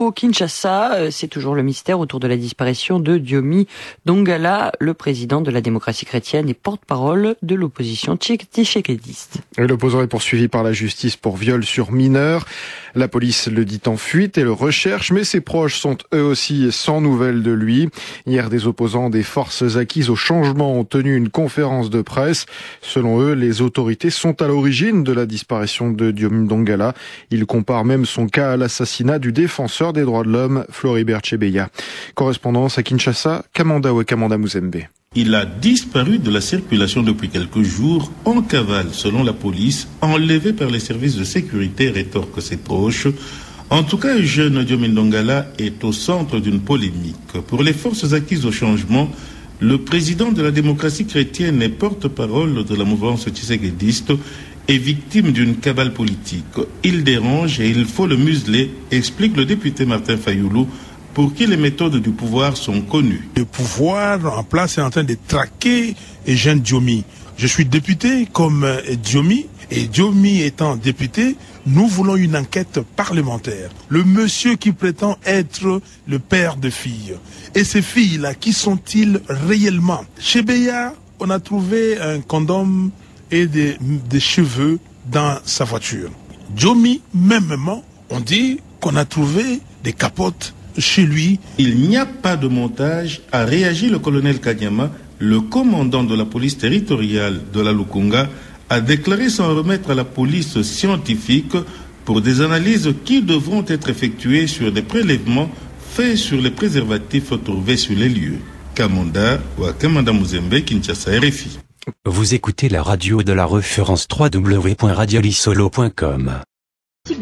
Au Kinshasa, c'est toujours le mystère autour de la disparition de Diomi Dongala, le président de la démocratie chrétienne et porte-parole de l'opposition tshisekedi-diste. L'opposant est poursuivi par la justice pour viol sur mineur. La police le dit en fuite et le recherche, mais ses proches sont eux aussi sans nouvelles de lui. Hier, des opposants des forces acquises au changement ont tenu une conférence de presse. Selon eux, les autorités sont à l'origine de la disparition de Diomi Dongala. Ils comparent même son cas à l'assassinat du défenseur des droits de l'homme, Floribert Chebeya. Correspondance à Kinshasa, Kamanda Muzembe. Il a disparu de la circulation depuis quelques jours en cavale, selon la police, enlevé par les services de sécurité, rétorquent ses proches. En tout cas, le jeune Diomi Dongala est au centre d'une polémique. Pour les forces acquises au changement, le président de la démocratie chrétienne et porte-parole de la mouvance tshisekedi-diste est victime d'une cabale politique. Il dérange et il faut le museler, explique le député Martin Fayoulou, pour qui les méthodes du pouvoir sont connues. Le pouvoir en place est en train de traquer jeune Diomi. Je suis député comme Diomi, et Diomi étant député, nous voulons une enquête parlementaire. Le monsieur qui prétend être le père de filles. Et ces filles-là, qui sont-ils réellement? Chez Beya, on a trouvé un condom et des cheveux dans sa voiture. Diomi, mêmement, on dit qu'on a trouvé des capotes chez lui. Il n'y a pas de montage, a réagi le colonel Kanyama, le commandant de la police territoriale de la Lukunga, a déclaré s'en remettre à la police scientifique pour des analyses qui devront être effectuées sur des prélèvements faits sur les préservatifs trouvés sur les lieux. Kamanda Muzembe, Kinshasa, RFI. Vous écoutez la radio de la référence www.radiolisolo.com.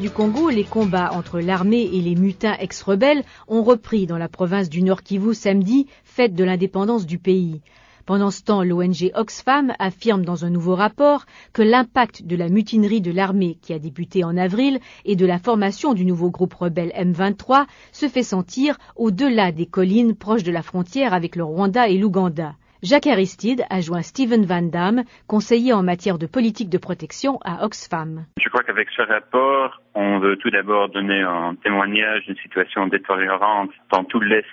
Du Congo, les combats entre l'armée et les mutins ex-rebelles ont repris dans la province du Nord Kivu samedi, fête de l'indépendance du pays. Pendant ce temps, l'ONG Oxfam affirme dans un nouveau rapport que l'impact de la mutinerie de l'armée qui a débuté en avril et de la formation du nouveau groupe rebelle M23 se fait sentir au-delà des collines proches de la frontière avec le Rwanda et l'Ouganda. Jacques Aristide a joint Steven Van Damme, conseiller en matière de politique de protection à Oxfam. Je crois qu'avec ce rapport, on veut tout d'abord donner un témoignage d'une situation détériorante dans tout l'est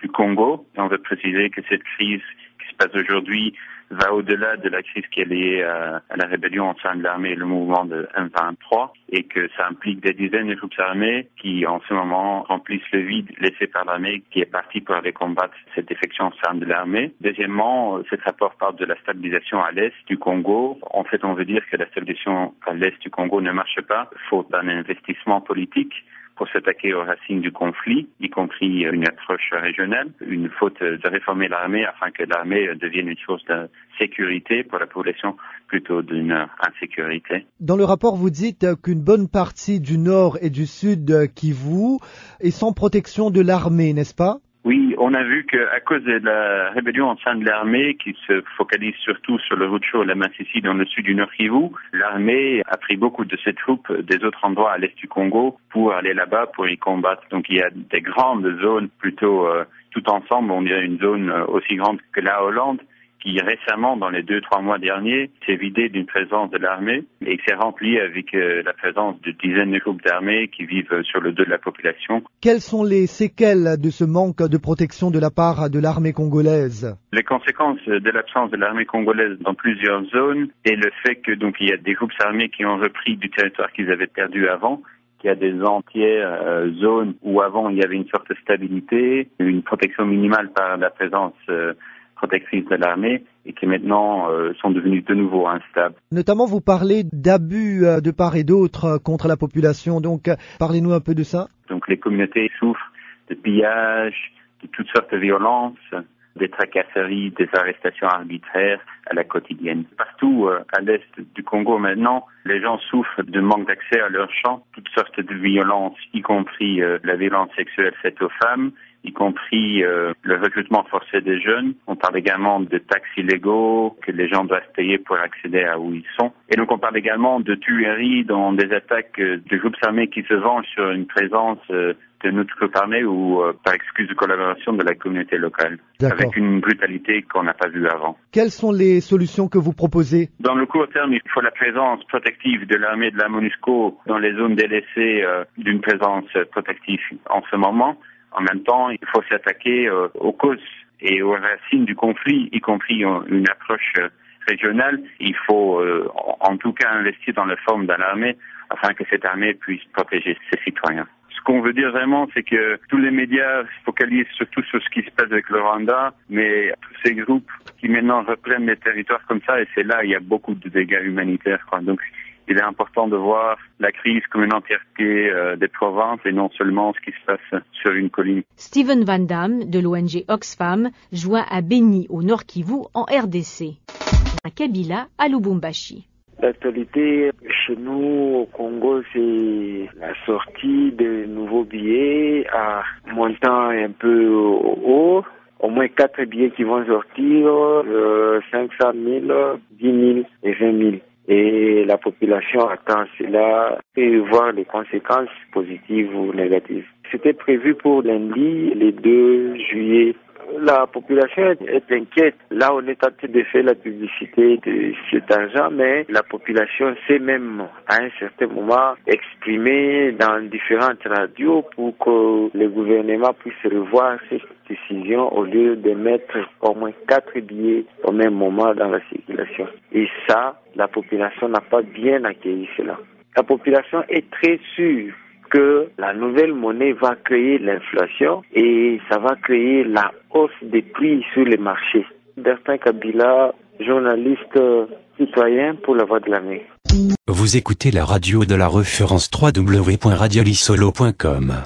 du Congo. Et on veut préciser que cette crise qui se passe aujourd'hui va au-delà de la crise qui est liée à la rébellion au sein de l'armée et le mouvement de M23 et que ça implique des dizaines de groupes armés qui en ce moment remplissent le vide laissé par l'armée qui est partie pour aller combattre cette défection au sein de l'armée. Deuxièmement, cet rapport parle de la stabilisation à l'est du Congo. En fait, on veut dire que la stabilisation à l'est du Congo ne marche pas, faute d'un investissement politique pour s'attaquer aux racines du conflit, y compris une approche régionale, une faute de réformer l'armée afin que l'armée devienne une source de sécurité pour la population plutôt d'une insécurité. Dans le rapport, vous dites qu'une bonne partie du nord et du sud Kivu est sans protection de l'armée, n'est-ce pas? Oui, on a vu qu'à cause de la rébellion au sein de l'armée, qui se focalise surtout sur le Rutshuru et la Masisi dans le sud du Nord Kivu, l'armée a pris beaucoup de ses troupes des autres endroits à l'est du Congo pour aller là-bas pour y combattre. Donc il y a des grandes zones plutôt tout ensemble, on dirait une zone aussi grande que la Hollande, qui récemment, dans les 2-3 mois derniers, s'est vidé d'une présence de l'armée et s'est rempli avec la présence de dizaines de groupes d'armées qui vivent sur le dos de la population. Quelles sont les séquelles de ce manque de protection de la part de l'armée congolaise? Les conséquences de l'absence de l'armée congolaise dans plusieurs zones et le fait que donc il y a des groupes armés qui ont repris du territoire qu'ils avaient perdu avant, qu'il y a des entières zones où avant il y avait une sorte de stabilité, une protection minimale par la présence protectrices de l'armée et qui maintenant sont devenus de nouveau instables. Notamment, vous parlez d'abus de part et d'autre contre la population. Donc, parlez-nous un peu de ça. Donc, les communautés souffrent de pillages, de toutes sortes de violences, des tracasseries, des arrestations arbitraires à la quotidienne. Partout à l'est du Congo maintenant, les gens souffrent de manque d'accès à leurs champs, toutes sortes de violences, y compris la violence sexuelle faite aux femmes, y compris le recrutement forcé des jeunes. On parle également de taxes illégaux que les gens doivent payer pour accéder à où ils sont. Et donc on parle également de tueries dans des attaques de groupes armés qui se vengent sur une présence de notre groupe armé ou par excuse de collaboration de la communauté locale, avec une brutalité qu'on n'a pas vue avant. Quelles sont les solutions que vous proposez? Dans le court terme, il faut la présence protective de l'armée de la MONUSCO dans les zones délaissées d'une présence protective en ce moment. En même temps, il faut s'attaquer aux causes et aux racines du conflit, y compris une approche régionale. Il faut en tout cas investir dans la forme de l'armée afin que cette armée puisse protéger ses citoyens. Ce qu'on veut dire vraiment, c'est que tous les médias se focalisent surtout sur ce qui se passe avec le Rwanda, mais tous ces groupes qui maintenant reprennent les territoires comme ça, et c'est là où il y a beaucoup de dégâts humanitaires, quoi. Donc, il est important de voir la crise comme une entièreté des provinces et non seulement ce qui se passe sur une colline. Steven Van Damme de l'ONG Oxfam joint à Beni au Nord Kivu en RDC. À Kabila à Lubumbashi. L'actualité chez nous au Congo, c'est la sortie de nouveaux billets à montant un peu haut. Au moins 4 billets qui vont sortir, 500 000, 10 000 et 20 000. Et la population attend cela et voir les conséquences positives ou négatives. C'était prévu pour lundi, le 2 juillet. La population est inquiète. Là, on est en train de faire la publicité de cet argent, mais la population s'est même, à un certain moment, exprimée dans différentes radios pour que le gouvernement puisse revoir cette décision au lieu de mettre au moins 4 billets au même moment dans la circulation. Et ça, la population n'a pas bien accueilli cela. La population est très sûre que la nouvelle monnaie va créer l'inflation et ça va créer la hausse des prix sur les marchés. Bertin Kabila, journaliste citoyen pour la Voix de l'Amérique. Vous écoutez la radio de la référence www.radiolisolo.com.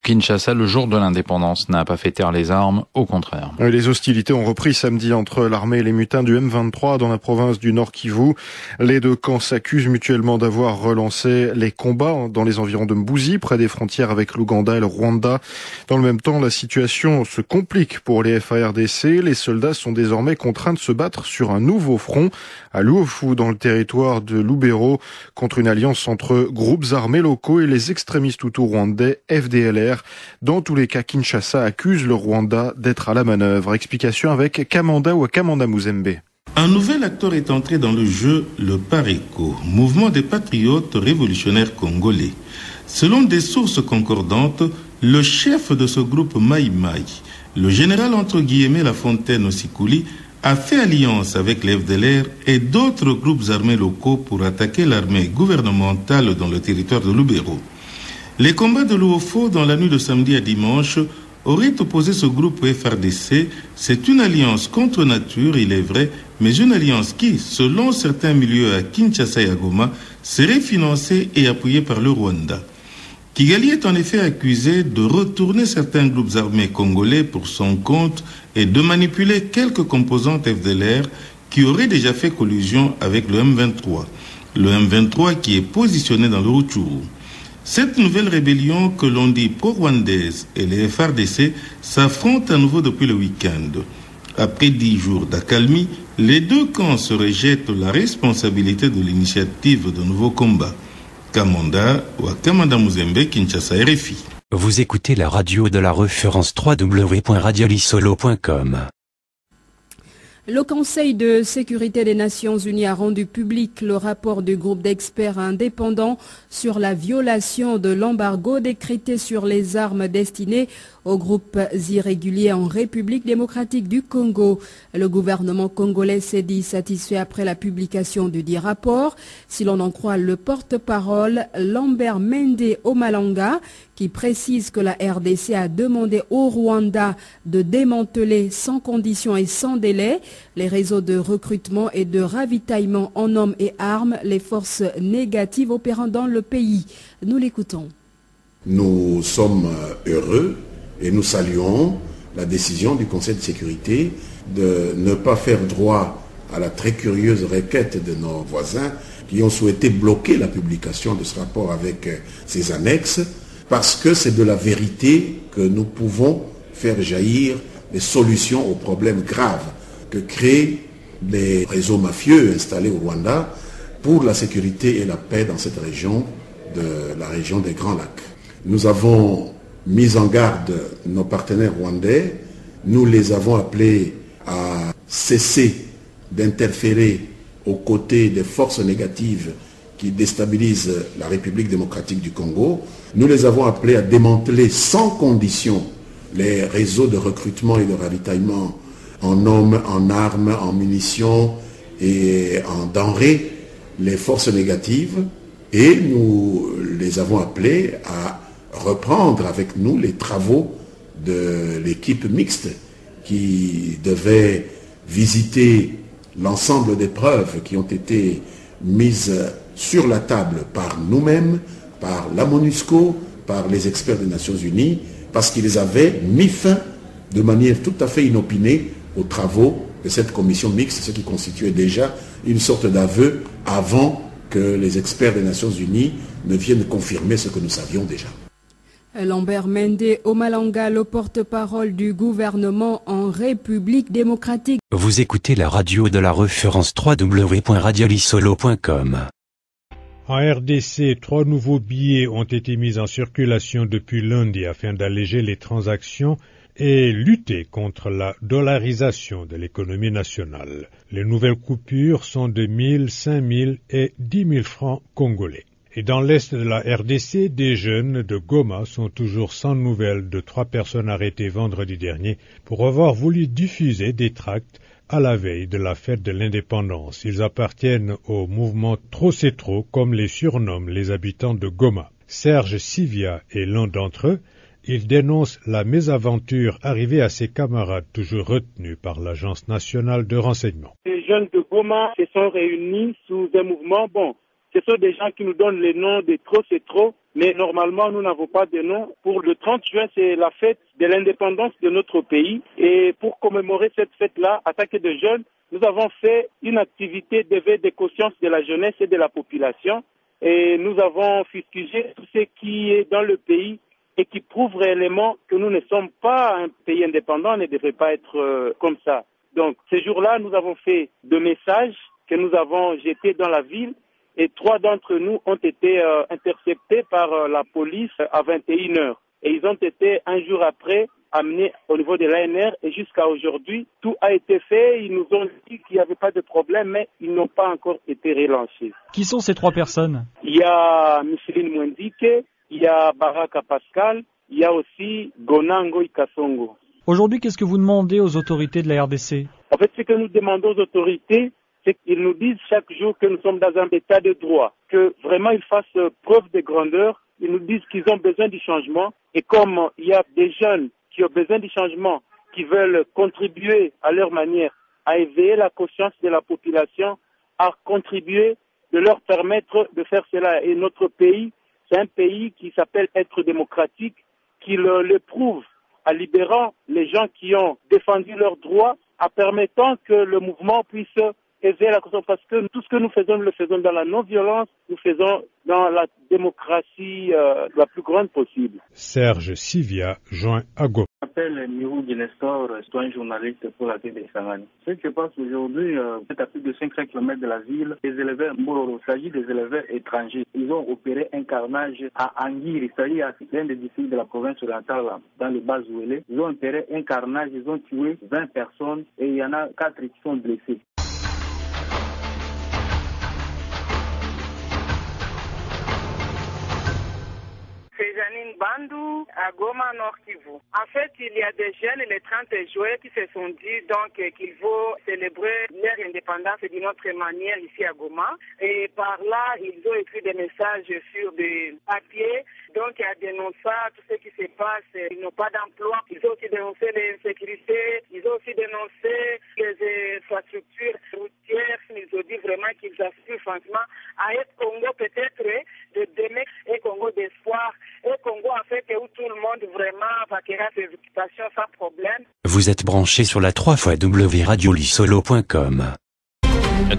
Kinshasa, le jour de l'indépendance, n'a pas fait taire les armes, au contraire. Les hostilités ont repris samedi entre l'armée et les mutins du M23 dans la province du Nord Kivu. Les deux camps s'accusent mutuellement d'avoir relancé les combats dans les environs de Mbouzi, près des frontières avec l'Ouganda et le Rwanda. Dans le même temps, la situation se complique pour les FARDC. Les soldats sont désormais contraints de se battre sur un nouveau front à Luofu, dans le territoire de Lubero, contre une alliance entre groupes armés locaux et les extrémistes hutus rwandais FDLR. Dans tous les cas, Kinshasa accuse le Rwanda d'être à la manœuvre. Explication avec Kamanda Muzembe. Un nouvel acteur est entré dans le jeu, le PARECO, mouvement des patriotes révolutionnaires congolais. Selon des sources concordantes, le chef de ce groupe Maï Maï, le général entre guillemets Lafontaine Osikuli, a fait alliance avec les FDLR et d'autres groupes armés locaux pour attaquer l'armée gouvernementale dans le territoire de Lubero. Les combats de l'UOFO dans la nuit de samedi à dimanche auraient opposé ce groupe FARDC. C'est une alliance contre nature, il est vrai, mais une alliance qui, selon certains milieux à Kinshasa et à Goma, serait financée et appuyée par le Rwanda. Kigali est en effet accusé de retourner certains groupes armés congolais pour son compte et de manipuler quelques composantes FDLR qui auraient déjà fait collusion avec le M23. Le M23 qui est positionné dans le Rutshuru. Cette nouvelle rébellion que l'on dit pro-rwandaise et les FARDC s'affrontent à nouveau depuis le week-end. Après 10 jours d'accalmie, les deux camps se rejettent la responsabilité de l'initiative de nouveaux combats. Kamanda Muzembe, Kinshasa, RFI. Vous écoutez la radio de la référence www.radiolisolo.com. Le Conseil de sécurité des Nations Unies a rendu public le rapport du groupe d'experts indépendants sur la violation de l'embargo décrété sur les armes destinées aux groupes irréguliers en République démocratique du Congo. Le gouvernement congolais s'est dit satisfait après la publication du dit rapport. Si l'on en croit le porte-parole Lambert Mende Omalanga, qui précise que la RDC a demandé au Rwanda de démanteler sans condition et sans délai les réseaux de recrutement et de ravitaillement en hommes et armes, les forces négatives opérant dans le pays. Nous l'écoutons. Nous sommes heureux et nous saluons la décision du Conseil de sécurité de ne pas faire droit à la très curieuse requête de nos voisins qui ont souhaité bloquer la publication de ce rapport avec ses annexes, parce que c'est de la vérité que nous pouvons faire jaillir des solutions aux problèmes graves que créent les réseaux mafieux installés au Rwanda pour la sécurité et la paix dans cette région, de la région des Grands Lacs. Nous avons mis en garde nos partenaires rwandais. Nous les avons appelés à cesser d'interférer aux côtés des forces négatives qui déstabilisent la République démocratique du Congo. Nous les avons appelés à démanteler sans condition les réseaux de recrutement et de ravitaillement en hommes, en armes, en munitions et en denrées, les forces négatives. Et nous les avons appelés à reprendre avec nous les travaux de l'équipe mixte qui devait visiter l'ensemble des preuves qui ont été mises sur la table par nous-mêmes, par la MONUSCO, par les experts des Nations Unies, parce qu'ils avaient mis fin de manière tout à fait inopinée aux travaux de cette commission mixte, ce qui constituait déjà une sorte d'aveu avant que les experts des Nations Unies ne viennent confirmer ce que nous savions déjà. Lambert Mende Omalanga, le porte-parole du gouvernement en République démocratique. Vous écoutez la radio de la référence www.radiolisolo.com. En RDC, 3 nouveaux billets ont été mis en circulation depuis lundi afin d'alléger les transactions et lutter contre la dollarisation de l'économie nationale. Les nouvelles coupures sont de 1000, 5000 et 10 000 francs congolais. Et dans l'est de la RDC, des jeunes de Goma sont toujours sans nouvelles de 3 personnes arrêtées vendredi dernier pour avoir voulu diffuser des tracts à la veille de la fête de l'indépendance. Ils appartiennent au mouvement Trop c'est trop, comme les surnomment les habitants de Goma. Serge Sivia est l'un d'entre eux. Il dénonce la mésaventure arrivée à ses camarades toujours retenus par l'Agence nationale de renseignement. Les jeunes de Goma se sont réunis sous un mouvement. Ce sont des gens qui nous donnent les noms de Trop c'est trop, mais normalement nous n'avons pas de nom. Pour le 30 juin, c'est la fête de l'indépendance de notre pays. Et pour commémorer cette fête-là, en tant que de jeunes, nous avons fait une activité d'éveil de conscience de la jeunesse et de la population. Et nous avons fustigé tout ce qui est dans le pays et qui prouve réellement que nous ne sommes pas un pays indépendant, on ne devrait pas être comme ça. Donc, ce jour-là, nous avons fait 2 messages que nous avons jetés dans la ville et 3 d'entre nous ont été interceptés par la police à 21h. Et ils ont été un jour après amenés au niveau de l'ANR et jusqu'à aujourd'hui, tout a été fait. Ils nous ont dit qu'il n'y avait pas de problème, mais ils n'ont pas encore été relancés. Qui sont ces 3 personnes? Il y a Micheline Mwendike, il y a Baraka Pascal, il y a aussi Gonango Ikasongo. Aujourd'hui, qu'est-ce que vous demandez aux autorités de la RDC? En fait, ce que nous demandons aux autorités, c'est qu'ils nous disent chaque jour que nous sommes dans un état de droit, que vraiment ils fassent preuve de grandeur. Ils nous disent qu'ils ont besoin du changement. Et comme il y a des jeunes qui ont besoin du changement, qui veulent contribuer à leur manière à éveiller la conscience de la population, à contribuer, de leur permettre de faire cela. Et notre pays, c'est un pays qui s'appelle être démocratique, qui le prouve en libérant les gens qui ont défendu leurs droits, en permettant que le mouvement puisse éveiller la conscience. Parce que tout ce que nous faisons, nous le faisons dans la non-violence, nous faisons dans la démocratie la plus grande possible. Serge Sivia joint à Goma. Je m'appelle Mirou Guinestor, un journaliste pour la télé de Sangani. Ce qui se passe aujourd'hui, c'est à plus de 500 km de la ville, les éleveurs Mororo, il s'agit des éleveurs étrangers. Ils ont opéré un carnage à Anguiri, c'est-à-dire à l'un des districts de la province orientale, dans le Bas-Ouélé. Ils ont opéré un carnage, ils ont tué 20 personnes et il y en a 4 qui sont blessés. C'est Janine Bandou à Goma, Nord Kivu. En fait, il y a des jeunes, les 30 juillet, qui se sont dit donc qu'il faut célébrer leur indépendance d'une autre manière ici à Goma. Et par là, ils ont écrit des messages sur des papiers, donc à dénoncer tout ce qui se passe. Ils n'ont pas d'emploi. Ils ont aussi dénoncé l'insécurité. Ils ont aussi dénoncé les infrastructures routières. Ils ont dit vraiment qu'ils aspirent franchement à être Congo peut-être de demain et Congo d'espoir. Et Congo, en fait, où tout le monde vraiment vaquera ses occupations sans problème. Vous êtes branché sur la 3xW radiolisolo.com.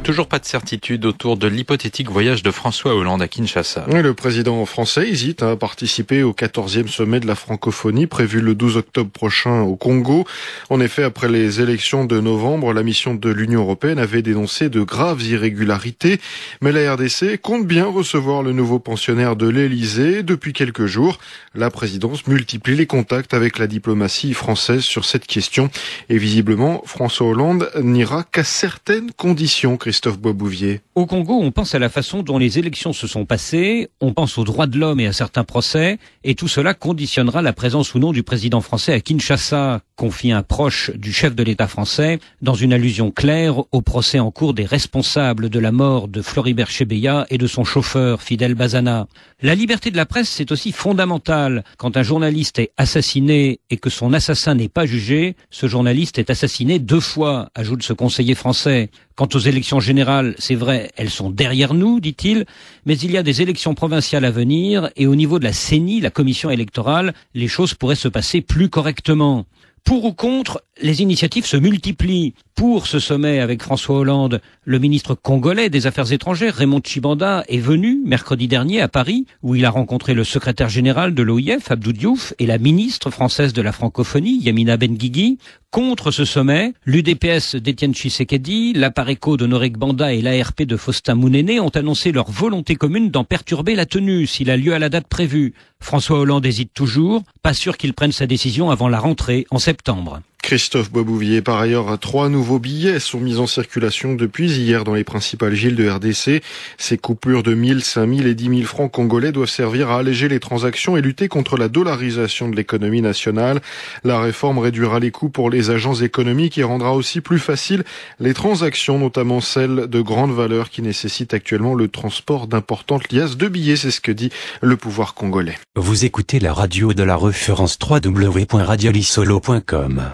Toujours pas de certitude autour de l'hypothétique voyage de François Hollande à Kinshasa. Le président français hésite à participer au 14e sommet de la francophonie prévu le 12 octobre prochain au Congo. En effet, après les élections de novembre, la mission de l'Union européenne avait dénoncé de graves irrégularités. Mais la RDC compte bien recevoir le nouveau pensionnaire de l'Elysée. Depuis quelques jours, la présidence multiplie les contacts avec la diplomatie française sur cette question. Et visiblement, François Hollande n'ira qu'à certaines conditions. Christophe Boisbouvier. Au Congo, on pense à la façon dont les élections se sont passées, on pense aux droits de l'homme et à certains procès, et tout cela conditionnera la présence ou non du président français à Kinshasa, confie un proche du chef de l'État français, dans une allusion claire au procès en cours des responsables de la mort de Floribert Chebeya et de son chauffeur, Fidel Bazana. La liberté de la presse, c'est aussi fondamental. Quand un journaliste est assassiné et que son assassin n'est pas jugé, ce journaliste est assassiné 2 fois, ajoute ce conseiller français. Quant aux élections générales, c'est vrai, elles sont derrière nous, dit-il, mais il y a des élections provinciales à venir et au niveau de la CENI, la commission électorale, les choses pourraient se passer plus correctement. Pour ou contre, les initiatives se multiplient. Pour ce sommet avec François Hollande, le ministre congolais des Affaires étrangères, Raymond Tshibanda, est venu mercredi dernier à Paris, où il a rencontré le secrétaire général de l'OIF, Abdou Diouf, et la ministre française de la francophonie, Yamina Benguigui. Contre ce sommet, l'UDPS d'Étienne Tshisekedi, l'Apareco d'Honoré Gbanda et l'ARP de Faustin Mounéné ont annoncé leur volonté commune d'en perturber la tenue s'il a lieu à la date prévue. François Hollande hésite toujours, pas sûr qu'il prenne sa décision avant la rentrée en septembre. Christophe Boisbouvier. Par ailleurs, 3 nouveaux billets sont mis en circulation depuis hier dans les principales villes de RDC. Ces coupures de 1000, 5000 et 10 000 francs congolais doivent servir à alléger les transactions et lutter contre la dollarisation de l'économie nationale. La réforme réduira les coûts pour les agents économiques et rendra aussi plus facile les transactions, notamment celles de grande valeur qui nécessitent actuellement le transport d'importantes liasses de billets. C'est ce que dit le pouvoir congolais. Vous écoutez la radio de la référence www.radiolisolo.com.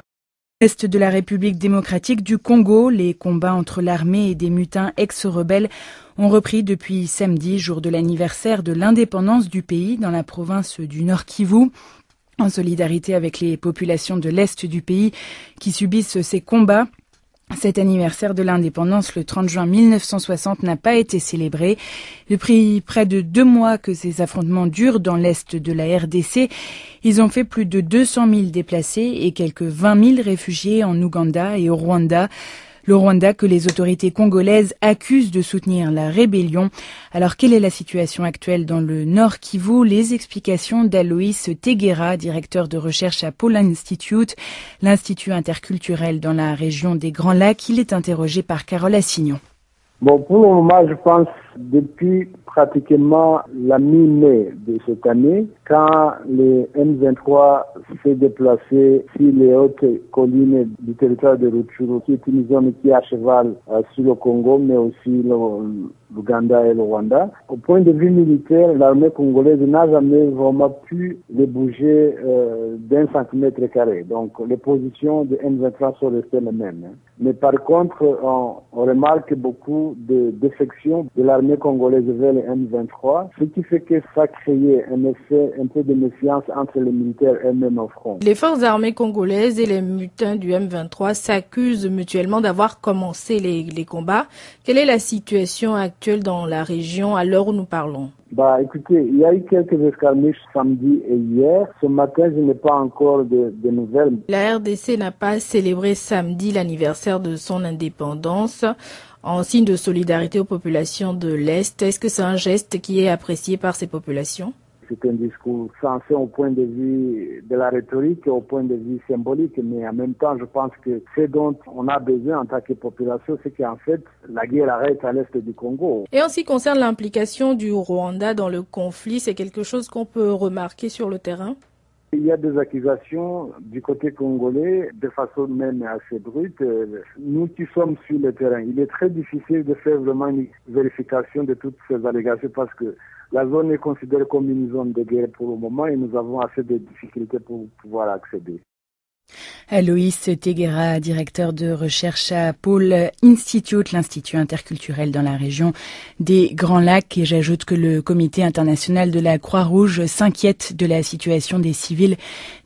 Est de la République démocratique du Congo, les combats entre l'armée et des mutins ex-rebelles ont repris depuis samedi, jour de l'anniversaire de l'indépendance du pays dans la province du Nord Kivu. En solidarité avec les populations de l'Est du pays qui subissent ces combats, cet anniversaire de l'indépendance, le 30 juin 1960, n'a pas été célébré. Depuis près de 2 mois que ces affrontements durent dans l'est de la RDC, ils ont fait plus de 200 000 déplacés et quelques 20 000 réfugiés en Ouganda et au Rwanda. Le Rwanda que les autorités congolaises accusent de soutenir la rébellion. Alors quelle est la situation actuelle dans le Nord Kivu? Les explications d'Aloïs Teguera, directeur de recherche à Pôle Institute, l'Institut interculturel dans la région des Grands Lacs. Il est interrogé par Carole Assignon. Bon, pour le moment, je pense depuis pratiquement la mi-mai de cette année, quand les M23 s'est déplacé sur les hautes collines du territoire de Rutshuru, qui est une zone qui est à cheval sur le Congo, mais aussi l'Ouganda et le Rwanda. Au point de vue militaire, l'armée congolaise n'a jamais vraiment pu les bouger d'1 centimètre carré. Donc les positions de M23 sont restées les mêmes. Mais par contre, on remarque beaucoup de défections de l'armée congolaise vers les M23, ce qui fait que ça crée un effet un peu de méfiance entre les militaires eux-mêmes au front. Les forces armées congolaises et les mutins du M23 s'accusent mutuellement d'avoir commencé les combats. Quelle est la situation actuelle dans la région à l'heure où nous parlons? Écoutez, il y a eu quelques escarmouches samedi et hier. Ce matin, je n'ai pas encore de nouvelles. La RDC n'a pas célébré samedi l'anniversaire de son indépendance en signe de solidarité aux populations de l'Est. Est-ce que c'est un geste qui est apprécié par ces populations? C'est un discours sensé au point de vue de la rhétorique et au point de vue symbolique, mais en même temps, je pense que ce dont on a besoin en tant que population, c'est qu'en fait, la guerre arrête à l'est du Congo. Et en ce qui concerne l'implication du Rwanda dans le conflit, c'est quelque chose qu'on peut remarquer sur le terrain? Il y a des accusations du côté congolais, de façon même assez brute. Nous qui sommes sur le terrain, il est très difficile de faire vraiment une vérification de toutes ces allégations parce que la zone est considérée comme une zone de guerre pour le moment et nous avons assez de difficultés pour pouvoir accéder. Aloïs Teguera, directeur de recherche à Pôle Institute, l'Institut interculturel dans la région des Grands Lacs. Et j'ajoute que le Comité international de la Croix-Rouge s'inquiète de la situation des civils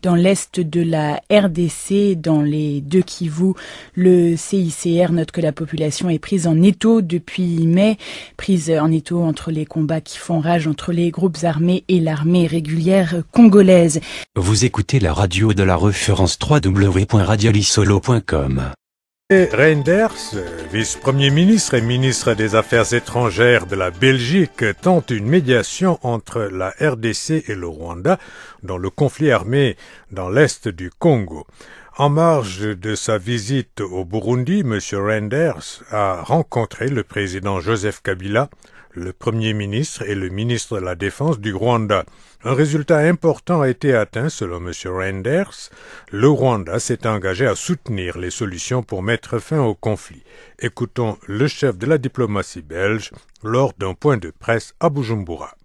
dans l'est de la RDC, dans les deux Kivu. Le CICR note que la population est prise en étau depuis mai, prise en étau entre les combats qui font rage entre les groupes armés et l'armée régulière congolaise. Vous écoutez la radio de la référence www.radiolisolo.com. Reinders, vice-premier ministre et ministre des Affaires étrangères de la Belgique, tente une médiation entre la RDC et le Rwanda dans le conflit armé dans l'est du Congo. En marge de sa visite au Burundi, M. Reinders a rencontré le président Joseph Kabila, le Premier ministre et le ministre de la Défense du Rwanda. Un résultat important a été atteint selon M. Reinders. Le Rwanda s'est engagé à soutenir les solutions pour mettre fin au conflit. Écoutons le chef de la diplomatie belge lors d'un point de presse à Bujumbura.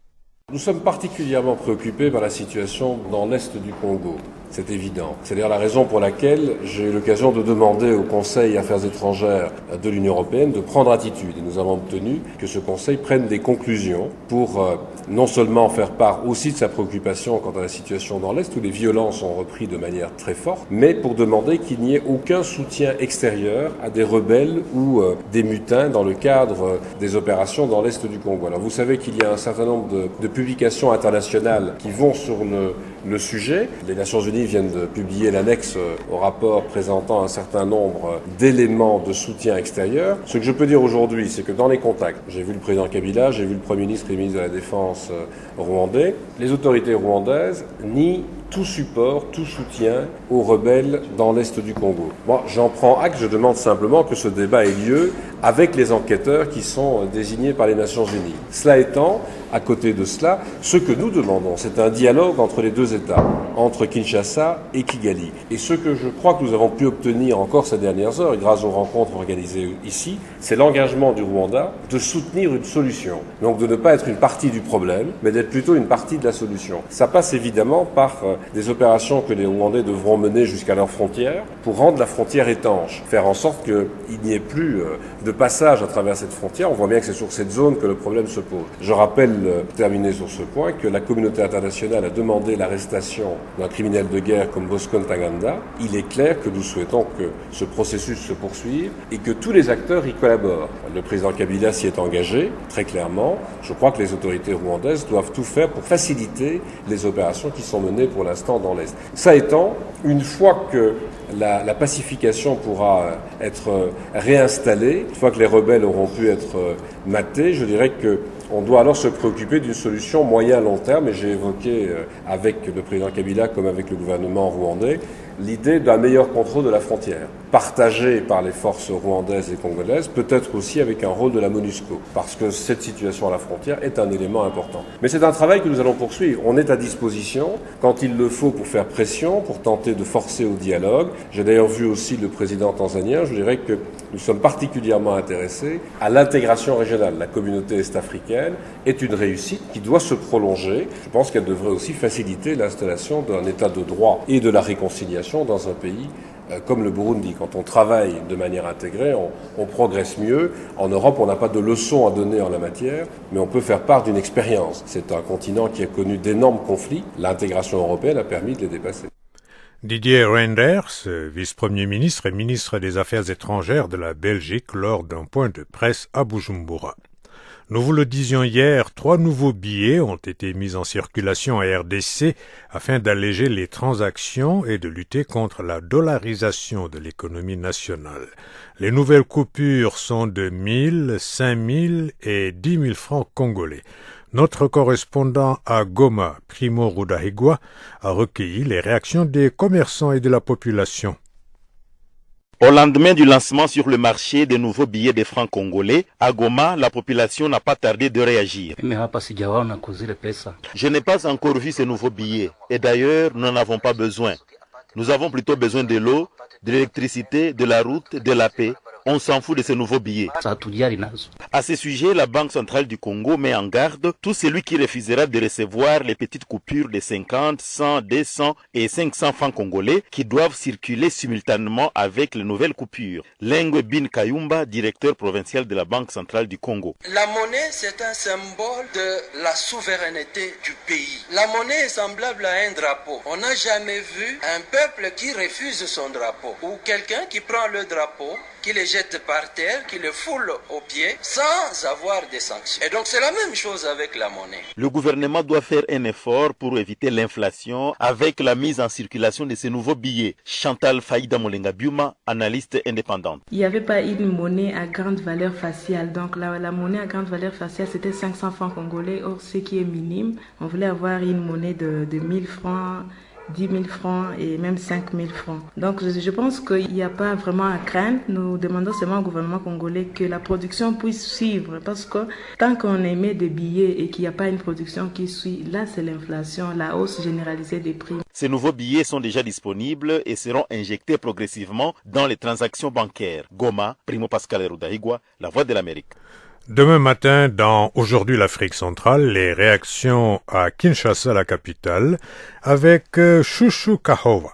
Nous sommes particulièrement préoccupés par la situation dans l'est du Congo. C'est évident. C'est d'ailleurs la raison pour laquelle j'ai eu l'occasion de demander au Conseil Affaires étrangères de l'Union européenne de prendre attitude. Et nous avons obtenu que ce Conseil prenne des conclusions pour non seulement faire part aussi de sa préoccupation quant à la situation dans l'Est, où les violences ont repris de manière très forte, mais pour demander qu'il n'y ait aucun soutien extérieur à des rebelles ou des mutins dans le cadre des opérations dans l'Est du Congo. Alors vous savez qu'il y a un certain nombre de publications internationales qui vont sur le sujet. Les Nations Unies viennent de publier l'annexe au rapport présentant un certain nombre d'éléments de soutien extérieur. Ce que je peux dire aujourd'hui, c'est que dans les contacts, j'ai vu le président Kabila, j'ai vu le Premier ministre et le ministre de la Défense rwandais, les autorités rwandaises nient tout support, tout soutien aux rebelles dans l'est du Congo. Moi, j'en prends acte, je demande simplement que ce débat ait lieu avec les enquêteurs qui sont désignés par les Nations Unies. Cela étant, à côté de cela, ce que nous demandons, c'est un dialogue entre les deux États, entre Kinshasa et Kigali. Et ce que je crois que nous avons pu obtenir encore ces dernières heures, grâce aux rencontres organisées ici, c'est l'engagement du Rwanda de soutenir une solution. Donc de ne pas être une partie du problème, mais d'être plutôt une partie de la solution. Ça passe évidemment par des opérations que les Rwandais devront mener jusqu'à leurs frontières pour rendre la frontière étanche, faire en sorte qu'il n'y ait plus de passage à travers cette frontière. On voit bien que c'est sur cette zone que le problème se pose. Je rappelle, terminer sur ce point, que la communauté internationale a demandé l'arrestation d'un criminel de guerre comme Bosco Ntaganda. Il est clair que nous souhaitons que ce processus se poursuive et que tous les acteurs y collaborent. Le président Kabila s'y est engagé, très clairement. Je crois que les autorités rwandaises doivent tout faire pour faciliter les opérations qui sont menées pour l'instant dans l'Est. Ça étant, une fois que la pacification pourra être réinstallée, une fois que les rebelles auront pu être matés, je dirais qu'on doit alors se préoccuper d'une solution moyen-long terme, et j'ai évoqué avec le président Kabila comme avec le gouvernement rwandais l'idée d'un meilleur contrôle de la frontière, partagé par les forces rwandaises et congolaises, peut-être aussi avec un rôle de la MONUSCO, parce que cette situation à la frontière est un élément important. Mais c'est un travail que nous allons poursuivre. On est à disposition quand il le faut pour faire pression, pour tenter de forcer au dialogue. J'ai d'ailleurs vu aussi le président tanzanien. Je dirais que nous sommes particulièrement intéressés à l'intégration régionale. La communauté est-africaine est une réussite qui doit se prolonger. Je pense qu'elle devrait aussi faciliter l'installation d'un état de droit et de la réconciliation dans un pays comme le Burundi. Quand on travaille de manière intégrée, on progresse mieux. En Europe, on n'a pas de leçons à donner en la matière, mais on peut faire part d'une expérience. C'est un continent qui a connu d'énormes conflits. L'intégration européenne a permis de les dépasser. Didier Reinders, vice-premier ministre et ministre des Affaires étrangères de la Belgique, lors d'un point de presse à Bujumbura. Nous vous le disions hier, 3 nouveaux billets ont été mis en circulation à RDC afin d'alléger les transactions et de lutter contre la dollarisation de l'économie nationale. Les nouvelles coupures sont de 1000, 5000 et 10 000 francs congolais. Notre correspondant à Goma, Primo Rudahigwa, a recueilli les réactions des commerçants et de la population. Au lendemain du lancement sur le marché des nouveaux billets de francs congolais, à Goma, la population n'a pas tardé de réagir. Je n'ai pas encore vu ces nouveaux billets et d'ailleurs, nous n'en avons pas besoin. Nous avons plutôt besoin de l'eau, de l'électricité, de la route, de la paix On s'en fout de ces nouveaux billets. À ce sujet, la Banque centrale du Congo met en garde tout celui qui refusera de recevoir les petites coupures de 50, 100, 200 et 500 francs congolais qui doivent circuler simultanément avec les nouvelles coupures. Lengwe Bin Kayumba, directeur provincial de la Banque centrale du Congo. La monnaie, c'est un symbole de la souveraineté du pays. La monnaie est semblable à un drapeau. On n'a jamais vu un peuple qui refuse son drapeau ou quelqu'un qui prend le drapeau, qui le jette par terre, qui le foule aux pieds sans avoir des sanctions. Et donc c'est la même chose avec la monnaie. Le gouvernement doit faire un effort pour éviter l'inflation avec la mise en circulation de ces nouveaux billets. Chantal Faïda Molenga Biuma, analyste indépendante. Il n'y avait pas une monnaie à grande valeur faciale. Donc la monnaie à grande valeur faciale, c'était 500 francs congolais, or ce qui est minime. On voulait avoir une monnaie de 1000 francs, 10 000 francs et même 5 000 francs. Donc je pense qu'il n'y a pas vraiment à craindre. Nous demandons seulement au gouvernement congolais que la production puisse suivre, parce que tant qu'on émet des billets et qu'il n'y a pas une production qui suit, là c'est l'inflation, la hausse généralisée des prix. Ces nouveaux billets sont déjà disponibles et seront injectés progressivement dans les transactions bancaires. Goma, Primo Pascal Erudaigua, La Voix de l'Amérique. Demain matin, dans Aujourd'hui l'Afrique centrale, les réactions à Kinshasa, la capitale, avec Chouchou Kahova.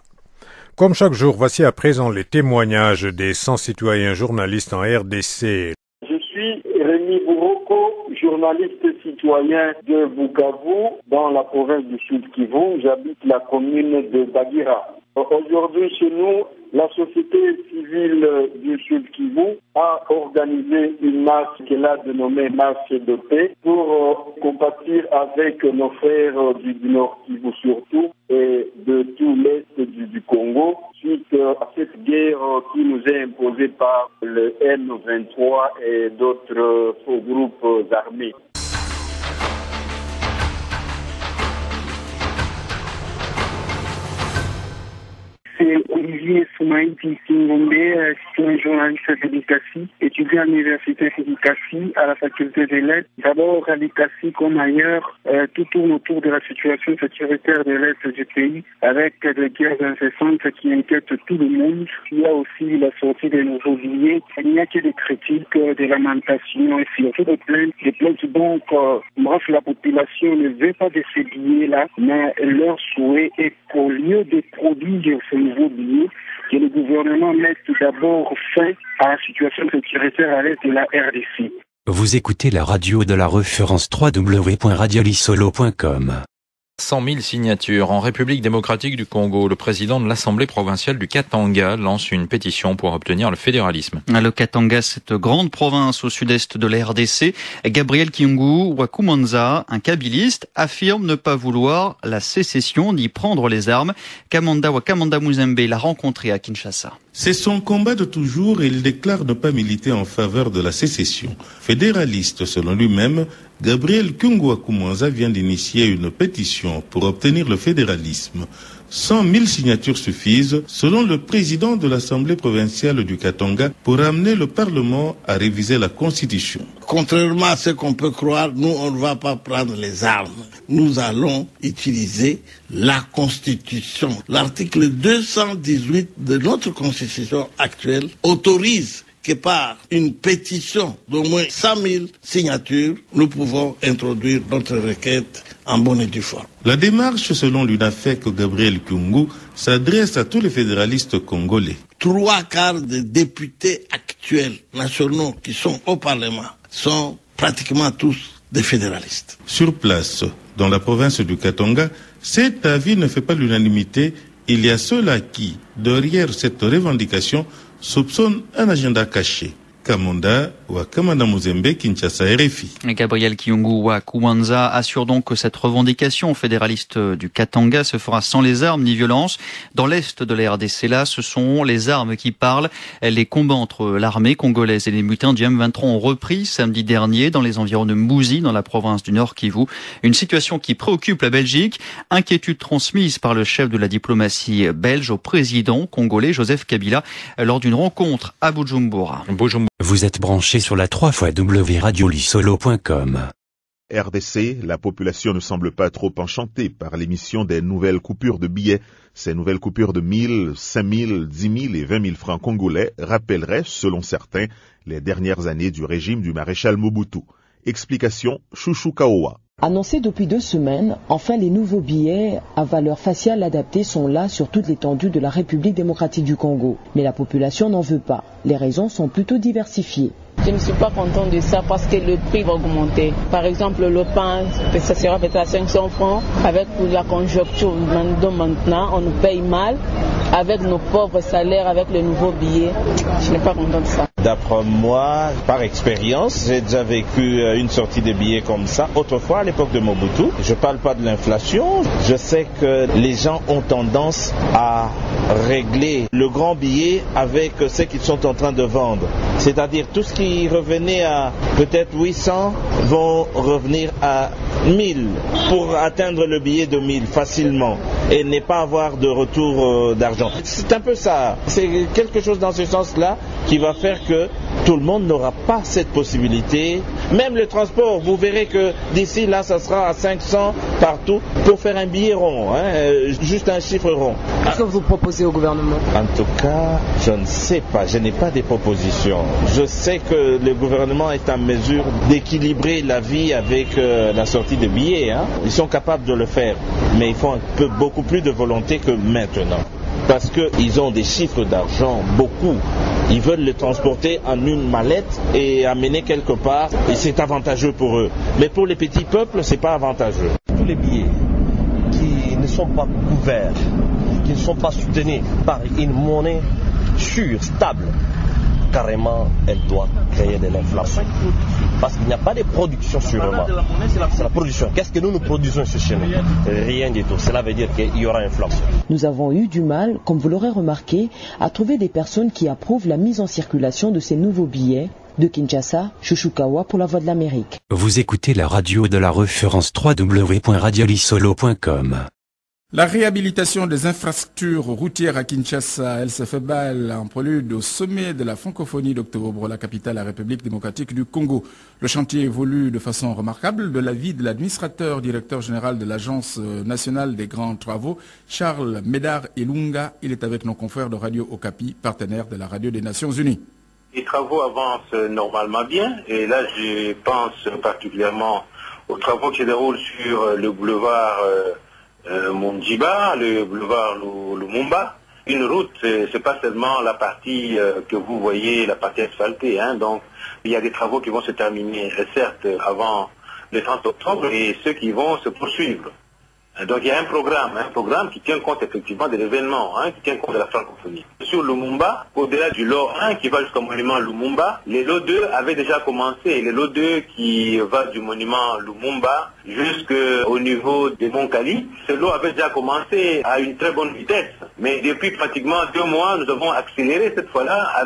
Comme chaque jour, voici à présent les témoignages des 100 citoyens journalistes en RDC. Je suis Rémi Bouroko, journaliste citoyen de Bukavu, dans la province du Sud-Kivu. J'habite la commune de Bagira. Aujourd'hui, chez nous, la société civile du Sud-Kivu a organisé une marche qu'elle a dénommée Marche de paix pour compatir avec nos frères du Nord-Kivu surtout et de tout l'Est du Congo suite à cette guerre qui nous est imposée par le M23 et d'autres groupes armés. C'est Olivier Soumaïdi Singombe, citoyen journaliste de l'ICACI, étudiant à l'université de l'ICACI à la faculté des lettres. D'abord, à l'ICACI comme ailleurs, tout tourne autour de la situation sécuritaire de l'Est du pays, avec des guerres incessantes qui inquiètent tout le monde. Il y a aussi la sortie des nouveaux billets. Il n'y a que des critiques, des lamentations et surtout des plaintes. Des plaintes donc, bref, la population ne veut pas de ces billets-là, mais leur souhait est qu'au lieu de produire ces nouveaux billets, que le gouvernement mette d'abord fin à la situation sécuritaire à l'est de la RDC. Vous écoutez la radio de la référence www.radiolisolo.com. 100 000 signatures. En République démocratique du Congo, le président de l'Assemblée provinciale du Katanga lance une pétition pour obtenir le fédéralisme. Le Katanga, cette grande province au sud-est de la RDC, Gabriel Kyungu Wakumanza, un kabiliste, affirme ne pas vouloir la sécession ni prendre les armes. Kamanda Wakamanda Muzembe l'a rencontré à Kinshasa. C'est son combat de toujours et il déclare ne pas militer en faveur de la sécession. Fédéraliste selon lui-même, Gabriel Kyungu Wakumanza vient d'initier une pétition pour obtenir le fédéralisme. 100 000 signatures suffisent, selon le président de l'Assemblée provinciale du Katanga, pour amener le Parlement à réviser la Constitution. Contrairement à ce qu'on peut croire, nous, on ne va pas prendre les armes. Nous allons utiliser la Constitution. L'article 218 de notre Constitution actuelle autorise que par une pétition d'au moins 100 000 signatures, nous pouvons introduire notre requête en bonne et due forme. La démarche, selon l'UNAFEC Gabriel Kyungu, s'adresse à tous les fédéralistes congolais. 3/4 des députés actuels nationaux qui sont au Parlement sont pratiquement tous des fédéralistes. Sur place, dans la province du Katanga, cet avis ne fait pas l'unanimité. Il y a ceux-là qui, derrière cette revendication, soupçonnent un agenda caché. Kamanda Wakamanda Muzembe, Kinshasa, RFI. Gabriel Kyungu Wakumanza assure donc que cette revendication fédéraliste du Katanga se fera sans les armes ni violence. Dans l'est de la RDC, là, ce sont les armes qui parlent. Les combats entre l'armée congolaise et les mutins du M23 ont repris samedi dernier dans les environs de Mbouzi, dans la province du Nord Kivu. Une situation qui préoccupe la Belgique. Inquiétude transmise par le chef de la diplomatie belge au président congolais Joseph Kabila lors d'une rencontre à Bujumbura. Vous êtes branché sur la 3x W radiolisolo.com. RDC, la population ne semble pas trop enchantée par l'émission des nouvelles coupures de billets. Ces nouvelles coupures de 1000, 5000, 10 000 et 20 000 francs congolais rappelleraient, selon certains, les dernières années du régime du maréchal Mobutu. Explication, Chouchou Kaowa. Annoncé depuis 2 semaines, enfin les nouveaux billets à valeur faciale adaptée sont là sur toute l'étendue de la République démocratique du Congo. Mais la population n'en veut pas. Les raisons sont plutôt diversifiées. Je ne suis pas content de ça parce que le prix va augmenter. Par exemple, le pain, ça sera peut-être à 500 francs. Avec la conjoncture maintenant, on nous paye mal. Avec nos pauvres salaires, avec le nouveau billet, je n'ai pas content de ça. D'après moi, par expérience, j'ai déjà vécu une sortie de billets comme ça. Autrefois, à l'époque de Mobutu, je ne parle pas de l'inflation. Je sais que les gens ont tendance à régler le grand billet avec ce qu'ils sont en train de vendre. C'est-à-dire tout ce qui revenait à peut-être 800 vont revenir à 1000 pour atteindre le billet de 1000 facilement et ne pas avoir de retour d'argent. C'est un peu ça. C'est quelque chose dans ce sens-là qui va faire que tout le monde n'aura pas cette possibilité. Même le transport, vous verrez que d'ici là, ça sera à 500 partout pour faire un billet rond, juste un chiffre rond. Qu'est-ce que vous proposez au gouvernement? En tout cas, je ne sais pas, je n'ai pas de propositions. Je sais que le gouvernement est en mesure d'équilibrer la vie avec la sortie de billets. Ils sont capables de le faire, mais il faut beaucoup plus de volonté que maintenant. Parce qu'ils ont des chiffres d'argent, beaucoup. Ils veulent le transporter en une mallette et amener quelque part, et c'est avantageux pour eux. Mais pour les petits peuples, c'est pas avantageux. Tous les billets qui ne sont pas couverts, qui ne sont pas soutenus par une monnaie sûre, stable, carrément, elle doit créer de l'inflation. Parce qu'il n'y a pas de production sur le marché. C'est la production. Qu'est-ce que nous produisons ici chez nous? Rien du tout. Cela veut dire qu'il y aura inflation. Nous avons eu du mal, comme vous l'aurez remarqué, à trouver des personnes qui approuvent la mise en circulation de ces nouveaux billets. De Kinshasa, Chouchou Kaowa pour la Voix de l'Amérique. Vous écoutez la radio de la référence www.radiolisolo.com. La réhabilitation des infrastructures routières à Kinshasa, elle se fait balle en prélude au sommet de la francophonie d'octobre, la capitale de la République démocratique du Congo. Le chantier évolue de façon remarquable de l'avis de l'administrateur directeur général de l'Agence nationale des grands travaux, Charles Médard Ilunga. Il est avec nos confrères de Radio Okapi, partenaire de la radio des Nations Unies. Les travaux avancent normalement bien et là je pense particulièrement aux travaux qui se déroulent sur le boulevard Monjiba, le boulevard Lumumba. Une route, c'est pas seulement la partie que vous voyez, la partie asphaltée, donc il y a des travaux qui vont se terminer, certes, avant le 30 octobre et ceux qui vont se poursuivre. Donc il y a un programme qui tient compte effectivement de l'événement, qui tient compte de la francophonie. Sur Lumumba, au-delà du lot 1 qui va jusqu'au monument Lumumba, les lots 2 avaient déjà commencé. Les lots 2 qui va du monument Lumumba jusqu'au niveau de Montcali, ce lot avait déjà commencé à une très bonne vitesse. Mais depuis pratiquement 2 mois, nous avons accéléré cette fois-là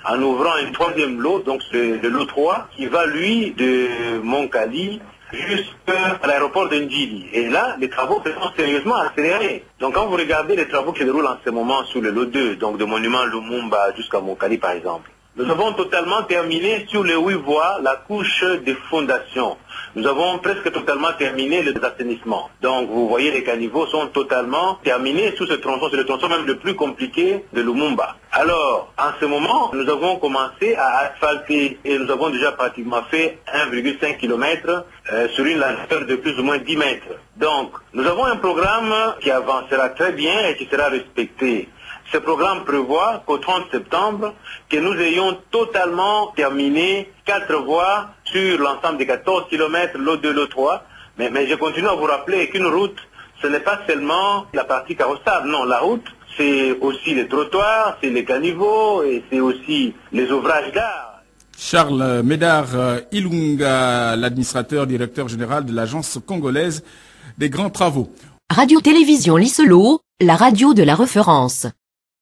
en ouvrant un 3e lot, donc le lot 3, qui va lui de Montcali jusqu'à l'aéroport de Ndjili. Et là, les travaux se sont sérieusement accélérés. Donc quand vous regardez les travaux qui se déroulent en ce moment sur le lot 2, donc de monument Lumumba jusqu'à Montcali par exemple, nous avons totalement terminé sur les 8 voies la couche des fondations. Nous avons presque totalement terminé les assainissements. Donc vous voyez, les caniveaux sont totalement terminés sur ce tronçon. C'est le tronçon même le plus compliqué de Lumumba. Alors, en ce moment, nous avons commencé à asphalter et nous avons déjà pratiquement fait 1,5 km sur une largeur de plus ou moins 10 mètres. Donc, nous avons un programme qui avancera très bien et qui sera respecté. Ce programme prévoit qu'au 30 septembre, que nous ayons totalement terminé 4 voies sur l'ensemble des 14 km, lot 2, lot 3. Mais je continue à vous rappeler qu'une route, ce n'est pas seulement la partie carrossable. Non, la route, c'est aussi les trottoirs, c'est les caniveaux et c'est aussi les ouvrages d'art. Charles Médard Ilunga, l'administrateur directeur général de l'Agence congolaise des grands travaux. Radio-Télévision Lisolo, la radio de la référence.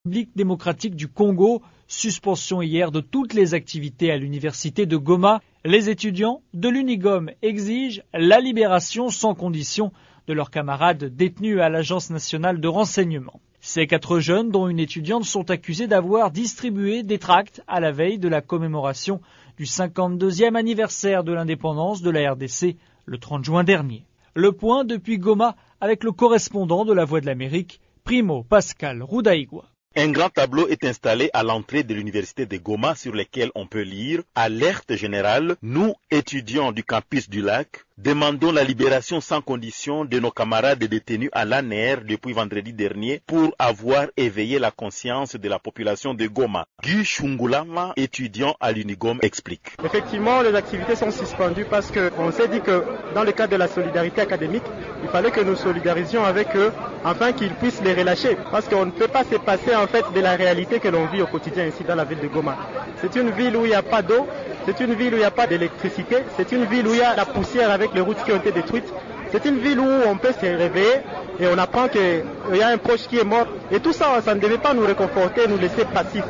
République démocratique du Congo, suspension hier de toutes les activités à l'université de Goma. Les étudiants de l'Unigom exigent la libération sans condition de leurs camarades détenus à l'Agence nationale de renseignement. Ces 4 jeunes, dont une étudiante, sont accusés d'avoir distribué des tracts à la veille de la commémoration du 52e anniversaire de l'indépendance de la RDC le 30 juin dernier. Le point depuis Goma avec le correspondant de la Voix de l'Amérique, Primo Pascal Rudaigua. Un grand tableau est installé à l'entrée de l'université de Goma sur lequel on peut lire « Alerte générale, nous, étudiants du campus du lac, demandons la libération sans condition de nos camarades détenus à l'ANR depuis vendredi dernier pour avoir éveillé la conscience de la population de Goma. » Guy Chungulama, étudiant à l'Unigom, explique. Effectivement, les activités sont suspendues parce qu'on s'est dit que dans le cadre de la solidarité académique, il fallait que nous solidarisions avec eux afin qu'ils puissent les relâcher. Parce qu'on ne peut pas se passer en fait de la réalité que l'on vit au quotidien ici dans la ville de Goma. C'est une ville où il n'y a pas d'eau, c'est une ville où il n'y a pas d'électricité, c'est une ville où il y a la poussière avec les routes qui ont été détruites. C'est une ville où on peut se réveiller et on apprend qu'il y a un proche qui est mort. Et tout ça, ça ne devait pas nous réconforter, nous laisser passifs.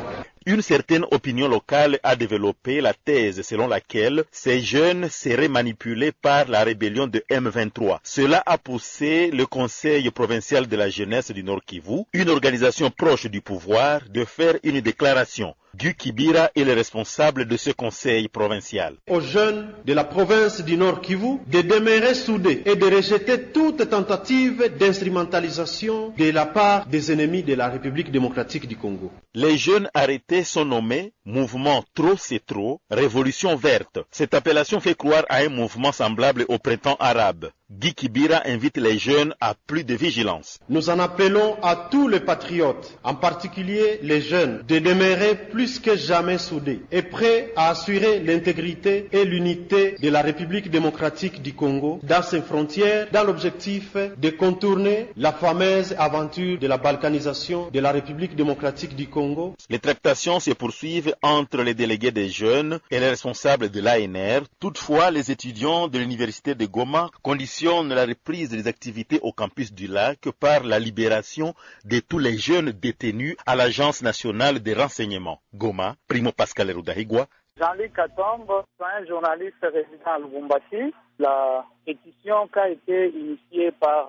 Une certaine opinion locale a développé la thèse selon laquelle ces jeunes seraient manipulés par la rébellion de M23. Cela a poussé le Conseil provincial de la jeunesse du Nord Kivu, une organisation proche du pouvoir, de faire une déclaration. Guy Kibira est le responsable de ce conseil provincial. Aux jeunes de la province du Nord Kivu de demeurer soudés et de rejeter toute tentative d'instrumentalisation de la part des ennemis de la République démocratique du Congo. Les jeunes arrêtés sont nommés Mouvement Trop c'est trop, Révolution verte. Cette appellation fait croire à un mouvement semblable au printemps arabe. Guy Kibira invite les jeunes à plus de vigilance. Nous en appelons à tous les patriotes, en particulier les jeunes, de demeurer plus que jamais soudés et prêts à assurer l'intégrité et l'unité de la République démocratique du Congo dans ses frontières, dans l'objectif de contourner la fameuse aventure de la balkanisation de la République démocratique du Congo. Les tractations se poursuivent entre les délégués des jeunes et les responsables de l'ANR. Toutefois, les étudiants de l'université de Goma conditionnent la reprise des activités au campus du lac par la libération de tous les jeunes détenus à l'Agence nationale des renseignements. Goma, Primo Pascal Rudaigua. Jean-Luc Katombe, un journaliste résident à Lubumbashi. La pétition qui a été initiée par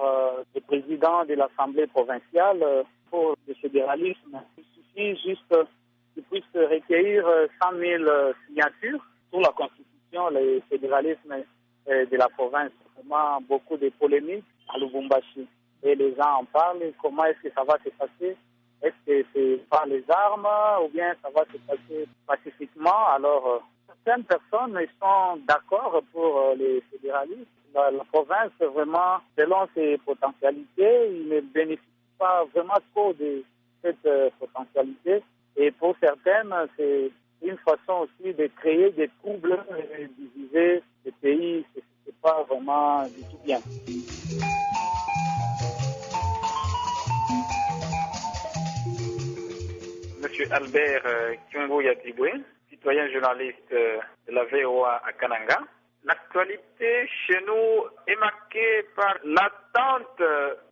le président de l'Assemblée provinciale pour le fédéralisme, il suffit juste qu'il puisse recueillir 100 000 signatures sur la Constitution, le fédéralisme de la province. Vraiment beaucoup de polémiques à Lubumbashi. Et les gens en parlent, comment est-ce que ça va se passer? Est-ce que c'est par les armes ou bien ça va se passer pacifiquement? Alors, certaines personnes sont d'accord pour les fédéralistes. La province, vraiment, selon ses potentialités, il ne bénéficie pas vraiment trop de cette potentialité. Et pour certaines, c'est une façon aussi de créer des troubles et de diviser le pays. C'est pas vraiment du tout bien. Monsieur Albert Kyungo Yatibwe, citoyen journaliste de la VOA à Kananga. L'actualité chez nous est marquée par l'attente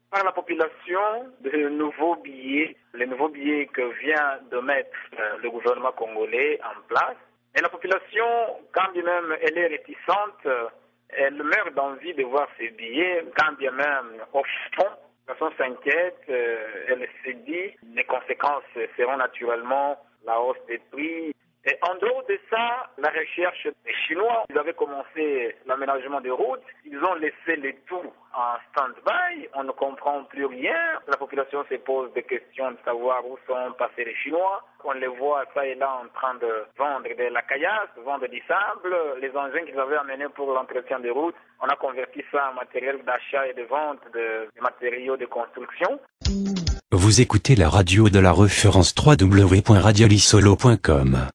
par la population de nouveaux billets, les nouveaux billets que vient de mettre le gouvernement congolais en place. Et la population, quand bien même elle est réticente, elle meurt d'envie de voir ces billets, quand bien même au fond, la personne s'inquiète, elle se dit les conséquences seront naturellement la hausse des prix. Et en dehors de ça, la recherche des Chinois, ils avaient commencé l'aménagement des routes, ils ont laissé les tout en stand-by, on ne comprend plus rien. La population se pose des questions de savoir où sont passés les Chinois. On les voit ça et là en train de vendre de la caillasse, vendre du sable, les engins qu'ils avaient amenés pour l'entretien des routes. On a converti ça en matériel d'achat et de vente de matériaux de construction. Vous écoutez la radio de la référence www.radiolisolo.com.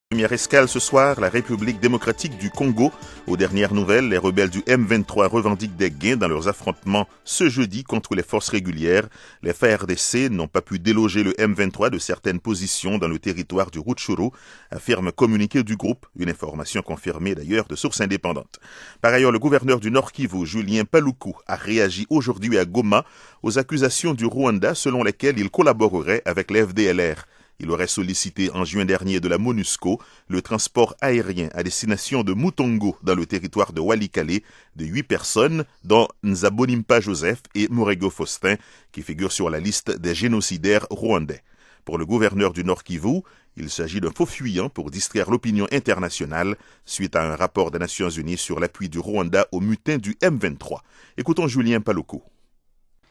Première escale ce soir, la République démocratique du Congo. Aux dernières nouvelles, les rebelles du M23 revendiquent des gains dans leurs affrontements ce jeudi contre les forces régulières. Les FARDC n'ont pas pu déloger le M23 de certaines positions dans le territoire du Rutshuru, affirme communiqué du groupe, une information confirmée d'ailleurs de sources indépendantes. Par ailleurs, le gouverneur du Nord Kivu, Julien Paluku, a réagi aujourd'hui à Goma aux accusations du Rwanda selon lesquelles il collaborerait avec les FDLR. Il aurait sollicité en juin dernier de la MONUSCO le transport aérien à destination de Mutongo dans le territoire de Walikale de 8 personnes, dont Nzabonimpa Joseph et Morego Faustin, qui figurent sur la liste des génocidaires rwandais. Pour le gouverneur du Nord Kivu, il s'agit d'un faux fuyant pour distraire l'opinion internationale suite à un rapport des Nations Unies sur l'appui du Rwanda au mutin du M23. Écoutons Julien Paluku.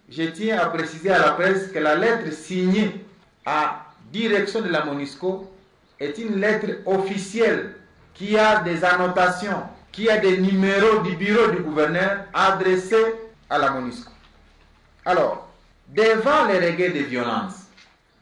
Je tiens à préciser à la presse que la lettre signée à direction de la MONUSCO est une lettre officielle qui a des annotations, qui a des numéros du bureau du gouverneur adressés à la MONUSCO. Alors, devant les regrets de violence,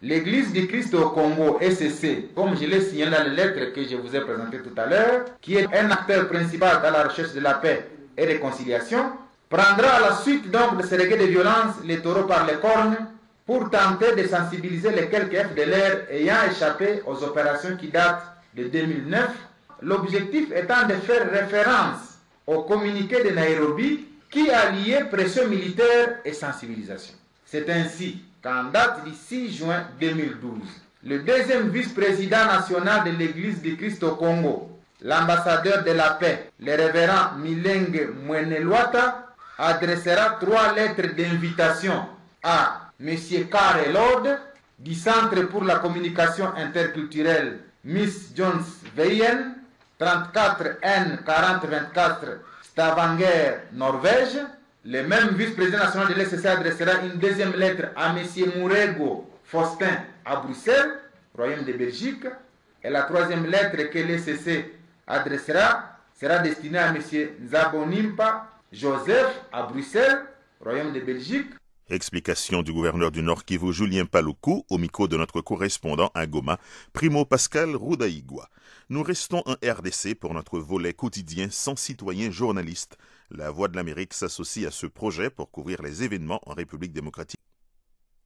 l'Église du Christ au Congo, ECC, comme je l'ai signalé dans les lettres que je vous ai présentées tout à l'heure, qui est un acteur principal dans la recherche de la paix et réconciliation, prendra à la suite donc de ces regrets de violence les taureaux par les cornes pour tenter de sensibiliser les quelques FDLR ayant échappé aux opérations qui datent de 2009, l'objectif étant de faire référence au communiqué de Nairobi qui a lié pression militaire et sensibilisation. C'est ainsi qu'en date du 6 juin 2012, le deuxième vice-président national de l'Église du Christ au Congo, l'ambassadeur de la paix, le révérend Milenge Mwenelwata, adressera 3 lettres d'invitation à M. Karel Lord du Centre pour la communication interculturelle Miss Jones Veien, 34 N 4024 Stavanger, Norvège. Le même vice-président national de l'ECC adressera une deuxième lettre à M. Mourego Faustin à Bruxelles, Royaume de Belgique. Et la troisième lettre que l'ECC adressera sera destinée à M. Nzabonimpa Joseph à Bruxelles, Royaume de Belgique. Explication du gouverneur du Nord Kivu, Julien Paluku, au micro de notre correspondant à Goma, Primo Pascal Roudaïgua. Nous restons en RDC pour notre volet quotidien sans citoyens journalistes. La Voix de l'Amérique s'associe à ce projet pour couvrir les événements en République démocratique.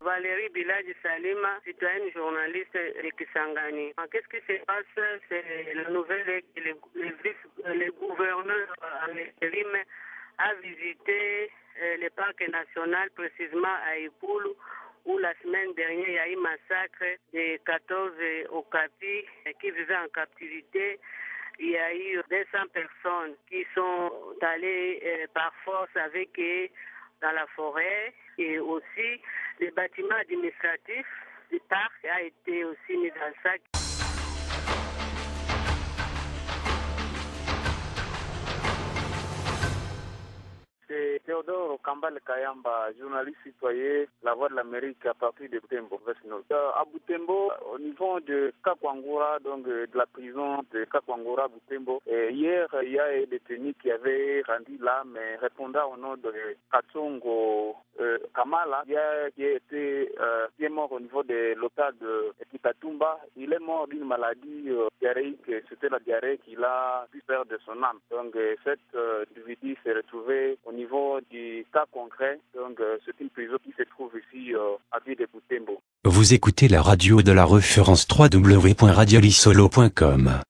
Valérie Biladji Salima, citoyenne journaliste de Kisangani. Qu'est-ce qui se passe? C'est la nouvelle que le gouverneur en intérim a visité le parc national, précisément à Ipoulou, où la semaine dernière, il y a eu un massacre de 14 Okapi qui vivaient en captivité. Il y a eu 200 personnes qui sont allées par force avec eux dans la forêt. Et aussi, le bâtiment administratif du parc a été aussi mis en sac. C'est Théodore Kambale Kayamba, journaliste citoyen, La Voix de l'Amérique à partir de Butembo. À Butembo, au niveau de Kakwangura, donc de la prison de Kakwangura, Butembo, hier, il y a un détenu qui avait rendu l'âme répondant au nom de Katsongo Kamala, qui est mort au niveau de l'hôpital de Kitatumba. Il est mort d'une maladie diarrhéique, c'était la diarrhée qu'il a pu faire de son âme. Donc cette individu s'est retrouvé au niveau du cas concret, donc c'est une prison qui se trouve ici à ville de Butembo. Vous écoutez la radio de la référence www.radiolisolo.com.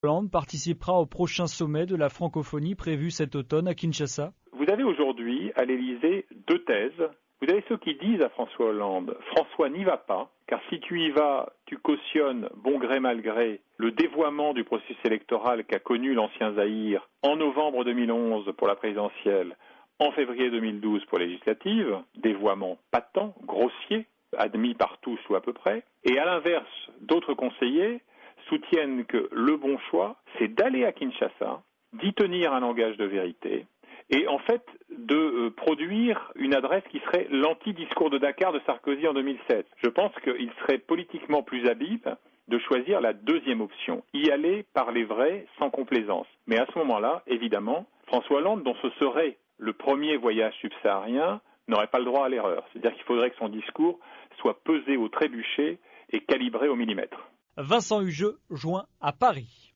Hollande participera au prochain sommet de la francophonie prévu cet automne à Kinshasa. Vous avez aujourd'hui à l'Élysée 2 thèses. Vous avez ceux qui disent à François Hollande, François n'y va pas, car si tu y vas, tu cautionnes, bon gré mal gré, le dévoiement du processus électoral qu'a connu l'ancien Zaïre en novembre 2011 pour la présidentielle, en février 2012 pour les législatives, dévoiement patent, grossier, admis par tous ou à peu près. Et à l'inverse, d'autres conseillers soutiennent que le bon choix, c'est d'aller à Kinshasa, d'y tenir un langage de vérité, et en fait de produire une adresse qui serait l'anti-discours de Dakar de Sarkozy en 2007. Je pense qu'il serait politiquement plus habile de choisir la deuxième option, y aller par les vrais, sans complaisance. Mais à ce moment-là, évidemment, François Hollande, dont ce serait le premier voyage subsaharien, n'aurait pas le droit à l'erreur. C'est-à-dire qu'il faudrait que son discours soit pesé au trébuchet et calibré au millimètre. Vincent Hugeux, joint à Paris.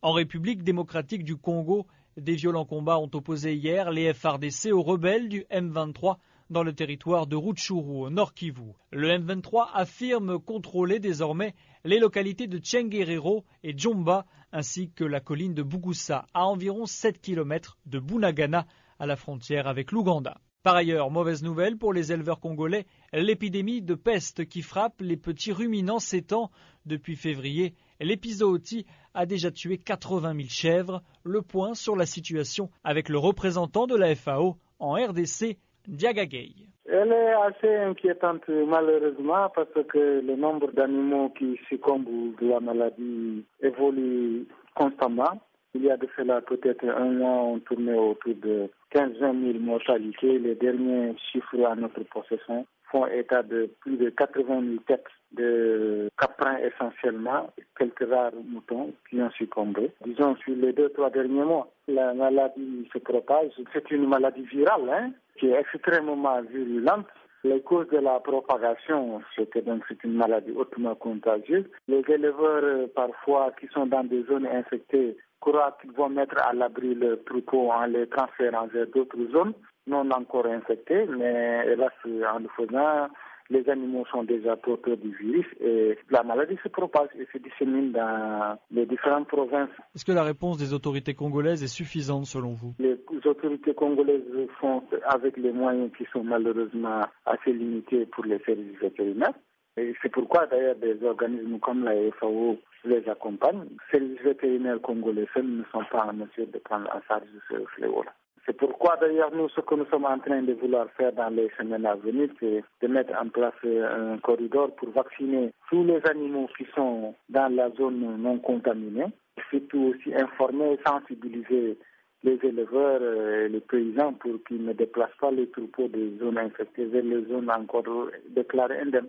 En République démocratique du Congo, des violents combats ont opposé hier les FARDC aux rebelles du M23 dans le territoire de Rutshuru, au Nord Kivu. Le M23 affirme contrôler désormais les localités de Tchenguerero et Djomba, ainsi que la colline de Bugusa, à environ 7 km de Bunagana, à la frontière avec l'Ouganda. Par ailleurs, mauvaise nouvelle pour les éleveurs congolais, l'épidémie de peste qui frappe les petits ruminants s'étend depuis février. L'épizootie a déjà tué 80 000 chèvres. Le point sur la situation avec le représentant de la FAO en RDC, Diagagay. Elle est assez inquiétante malheureusement parce que le nombre d'animaux qui succombent de la maladie évolue constamment. Il y a de cela peut-être un mois, on tournait autour de 15-20 000 mortalités. Les derniers chiffres à notre possession font état de plus de 80 000 têtes de caprins essentiellement, quelques rares moutons qui ont succombé. Disons, sur les 2-3 derniers mois, la maladie se propage. C'est une maladie virale qui est extrêmement virulente. Les causes de la propagation, c'est une maladie hautement contagieuse. Les éleveurs, parfois, qui sont dans des zones infectées, croient qu'ils vont mettre à l'abri leurs troupeaux en les transférant vers d'autres zones non encore infectées, mais hélas, en le faisant, les animaux sont déjà porteurs du virus et la maladie se propage et se dissémine dans les différentes provinces. Est-ce que la réponse des autorités congolaises est suffisante selon vous? Les autorités congolaises font avec les moyens qui sont malheureusement assez limités pour les services vétérinaires. Et c'est pourquoi d'ailleurs des organismes comme la FAO les accompagnent. Les services vétérinaires congolais seuls ne sont pas en mesure de prendre en charge ce fléau-là. C'est pourquoi d'ailleurs nous, ce que nous sommes en train de vouloir faire dans les semaines à venir, c'est de mettre en place un corridor pour vacciner tous les animaux qui sont dans la zone non contaminée. Surtout aussi informer et sensibiliser les éleveurs et les paysans pour qu'ils ne déplacent pas les troupeaux des zones infectées vers les zones encore déclarées indemnes.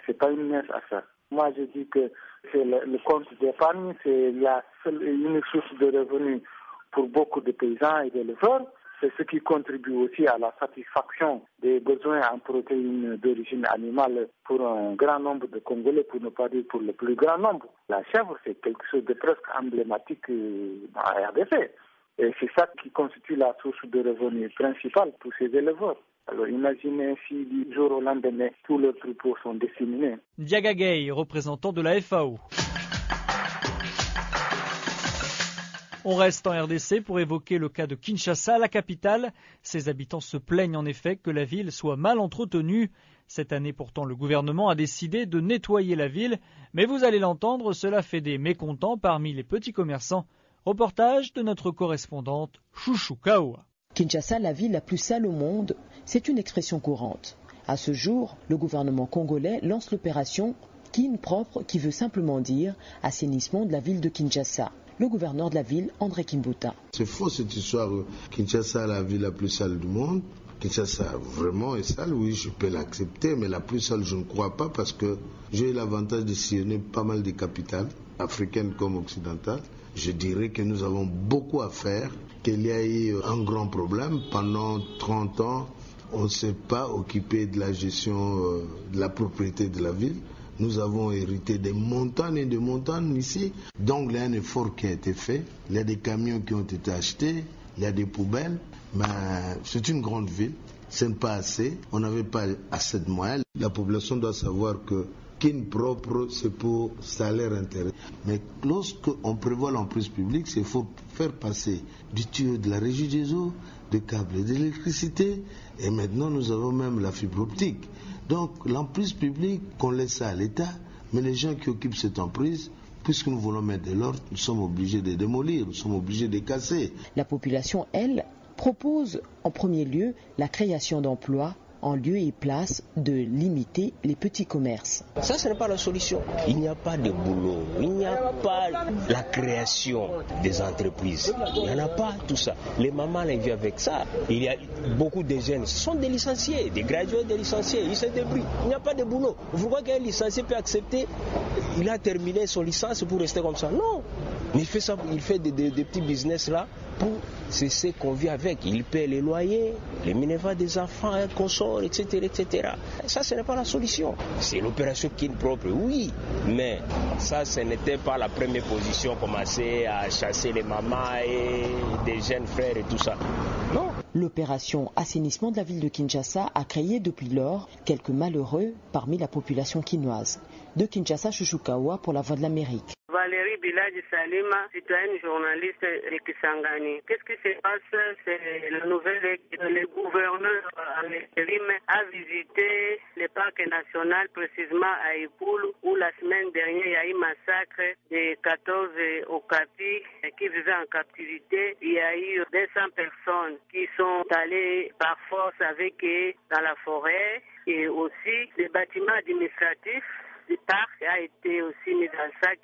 C'est pas une mince affaire. Moi, je dis que c'est le compte d'épargne, c'est la seule et unique source de revenus pour beaucoup de paysans et d'éleveurs. C'est ce qui contribue aussi à la satisfaction des besoins en protéines d'origine animale pour un grand nombre de Congolais, pour ne pas dire pour le plus grand nombre. La chèvre, c'est quelque chose de presque emblématique dans la RDC. Et c'est ça qui constitue la source de revenus principale pour ces éleveurs. Alors imaginez si du jour au lendemain, tous les troupeaux sont disséminés. Diaga Gay, représentant de la FAO. On reste en RDC pour évoquer le cas de Kinshasa, la capitale. Ses habitants se plaignent en effet que la ville soit mal entretenue. Cette année pourtant, le gouvernement a décidé de nettoyer la ville. Mais vous allez l'entendre, cela fait des mécontents parmi les petits commerçants. Reportage de notre correspondante Chouchou Kaoua. Kinshasa, la ville la plus sale au monde, c'est une expression courante. À ce jour, le gouvernement congolais lance l'opération Kin propre qui veut simplement dire assainissement de la ville de Kinshasa. Le gouverneur de la ville, André Kimbuta. C'est faux cette histoire. Kinshasa, la ville la plus sale du monde. Kinshasa vraiment est sale, oui, je peux l'accepter, mais la plus sale, je ne crois pas parce que j'ai eu l'avantage de sillonner pas mal de capitales, africaines comme occidentales. Je dirais que nous avons beaucoup à faire, qu'il y a eu un grand problème. Pendant 30 ans, on ne s'est pas occupé de la gestion de la propriété de la ville. Nous avons hérité des montagnes et des montagnes ici. Donc il y a un effort qui a été fait. Il y a des camions qui ont été achetés, il y a des poubelles. Mais c'est une grande ville, ce n'est pas assez. On n'avait pas assez de moyens. La population doit savoir que Kin propre, c'est pour salaire intérêt. Mais lorsqu'on prévoit l'emprise publique, c'est faut faire passer du tuyau de la régie des eaux, des câbles d'électricité, et maintenant nous avons même la fibre optique. Donc l'emprise publique, qu'on laisse ça à l'État, mais les gens qui occupent cette emprise, puisque nous voulons mettre de l'ordre, nous sommes obligés de démolir, nous sommes obligés de casser. La population, elle, propose en premier lieu la création d'emplois en lieu et place de limiter les petits commerces. Ça, ce n'est pas la solution. Il n'y a pas de boulot, il n'y a pas la création des entreprises. Il n'y en a pas tout ça. Les mamans les vivent avec ça. Il y a beaucoup de jeunes, ce sont des licenciés, des gradués, des licenciés, ils se débrouillent. Il n'y a pas de boulot. Vous voyez qu'un licencié peut accepter, il a terminé son licence pour rester comme ça. Non. Il fait ça, il fait des petits business là pour c'est ce qu'on vit avec. Il paie les loyers, les minervas des enfants, consorts, etc., etc. Ça, ce n'est pas la solution. C'est l'opération Kin propre, oui, mais ça, ce n'était pas la première position, commencer à chasser les mamans et des jeunes frères et tout ça. Non. L'opération assainissement de la ville de Kinshasa a créé depuis lors quelques malheureux parmi la population quinoise. De Kinshasa, Chouchou Kaoua pour la Voix de l'Amérique. Va Valérie Biladi Salima, citoyenne journaliste de Kisangani. Qu'est-ce qui se passe? C'est la nouvelle, le gouverneur en intérim a visité le parc national, précisément à Ipoul, où la semaine dernière il y a eu un massacre de 14 Okapi qui vivaient en captivité. Il y a eu 200 personnes qui sont allées par force avec eux dans la forêt, et aussi les bâtiments administratifs du parc a été aussi mis en sac.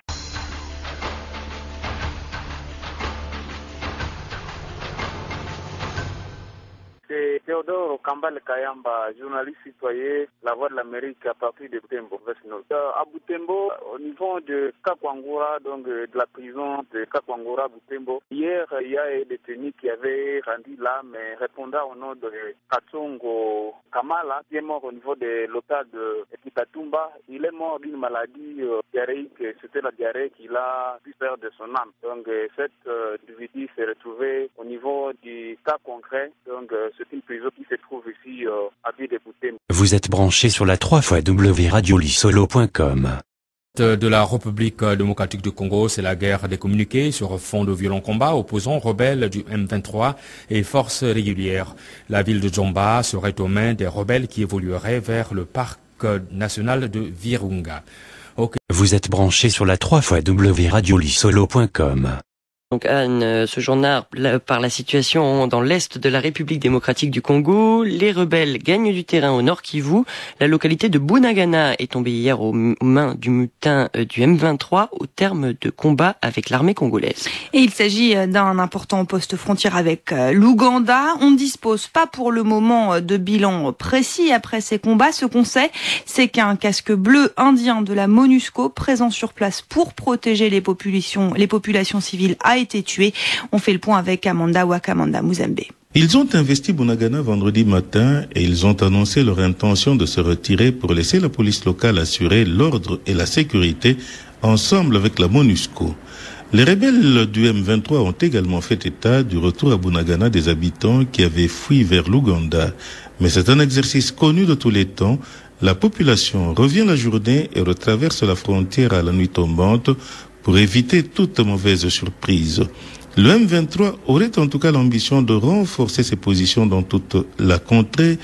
C'est Théodore Kambale Kayamba, journaliste citoyen, La Voix de l'Amérique à partir de Butembo. À Butembo, au niveau de Kakwangura, donc de la prison de Kakwangura, Butembo, hier, il y a un détenu qui avait rendu l'âme répondant au nom de Katsongo Kamala, qui est mort au niveau de l'hôpital de Kitatumba. Il est mort d'une maladie diarrhéique, c'était la diarrhée qui l'a pu faire de son âme. Donc cette individu s'est retrouvé au niveau du cas concret, donc c'est une prison qui se trouve ici à Ville de Butembo. Vous êtes branché sur la 3xwradiolissolo.com. De la République démocratique du Congo, c'est la guerre des communiqués sur fond de violents combats opposant rebelles du M23 et forces régulières. La ville de Djomba serait aux mains des rebelles qui évolueraient vers le parc national de Virunga. Okay. Vous êtes branché sur la 3xwradiolissolo.com. Donc Anne, ce journal par la situation dans l'est de la République démocratique du Congo. Les rebelles gagnent du terrain au nord Kivu. La localité de Bunagana est tombée hier aux mains du mutin du M23 au terme de combats avec l'armée congolaise. Et il s'agit d'un important poste frontière avec l'Ouganda. On ne dispose pas pour le moment de bilan précis après ces combats. Ce qu'on sait, c'est qu'un casque bleu indien de la MONUSCO présent sur place pour protéger les populations civiles a été tué. On fait le point avec Amanda Wakamanda Muzembe. Ils ont investi Bunagana vendredi matin et ils ont annoncé leur intention de se retirer pour laisser la police locale assurer l'ordre et la sécurité ensemble avec la MONUSCO. Les rebelles du M23 ont également fait état du retour à Bunagana des habitants qui avaient fui vers l'Ouganda. Mais c'est un exercice connu de tous les temps. La population revient la journée et retraverse la frontière à la nuit tombante pour éviter toute mauvaise surprise. Le M23 aurait en tout cas l'ambition de renforcer ses positions dans toute la contrée.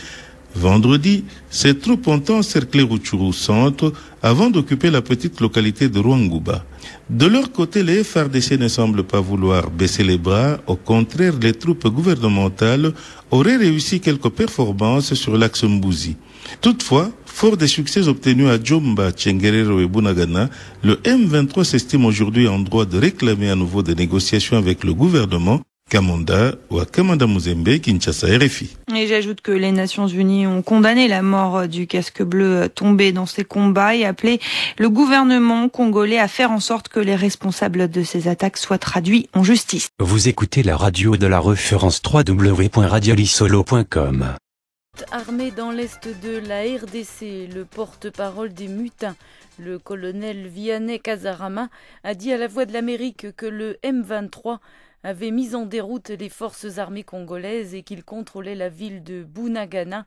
Vendredi, ses troupes ont encerclé Rutshuru centre avant d'occuper la petite localité de Rwanguba. De leur côté, les FARDC ne semblent pas vouloir baisser les bras. Au contraire, les troupes gouvernementales auraient réussi quelques performances sur l'axe Mbuzi. Toutefois, fort des succès obtenus à Djomba, Tchengerero et Bunagana, le M23 s'estime aujourd'hui en droit de réclamer à nouveau des négociations avec le gouvernement. Kamanda Muzembe, Kinshasa, RFI. Et j'ajoute que les Nations Unies ont condamné la mort du casque bleu tombé dans ces combats et appelé le gouvernement congolais à faire en sorte que les responsables de ces attaques soient traduits en justice. Vous écoutez la radio de la référence www.radiolissolo.com. Armé dans l'est de la RDC, le porte-parole des mutins, le colonel Vianney Kazarama, a dit à la Voix de l'Amérique que le M23 avait mis en déroute les forces armées congolaises et qu'il contrôlait la ville de Bunagana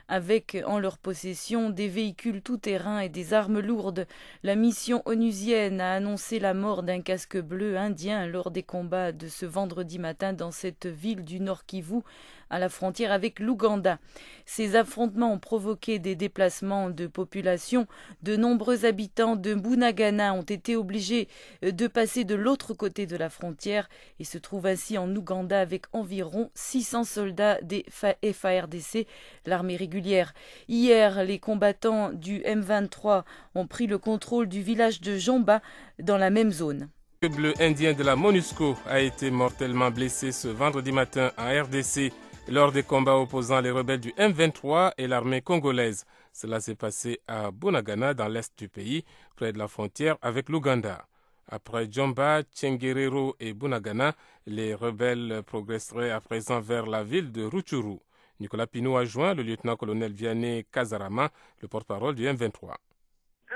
avec en leur possession des véhicules tout-terrain et des armes lourdes. La mission onusienne a annoncé la mort d'un casque bleu indien lors des combats de ce vendredi matin dans cette ville du Nord Kivu, à la frontière avec l'Ouganda. Ces affrontements ont provoqué des déplacements de population. De nombreux habitants de Bunagana ont été obligés de passer de l'autre côté de la frontière et se trouvent ainsi en Ouganda avec environ 600 soldats des FARDC, l'armée régulière. Hier, les combattants du M23 ont pris le contrôle du village de Djomba dans la même zone. Le bleu indien de la MONUSCO a été mortellement blessé ce vendredi matin en RDC lors des combats opposant les rebelles du M23 et l'armée congolaise. Cela s'est passé à Bunagana, dans l'est du pays, près de la frontière avec l'Ouganda. Après Djomba, Tchengerero et Bunagana, les rebelles progresseraient à présent vers la ville de Rutshuru. Nicolas Pinault a joint le lieutenant-colonel Vianney Kazarama, le porte-parole du M23.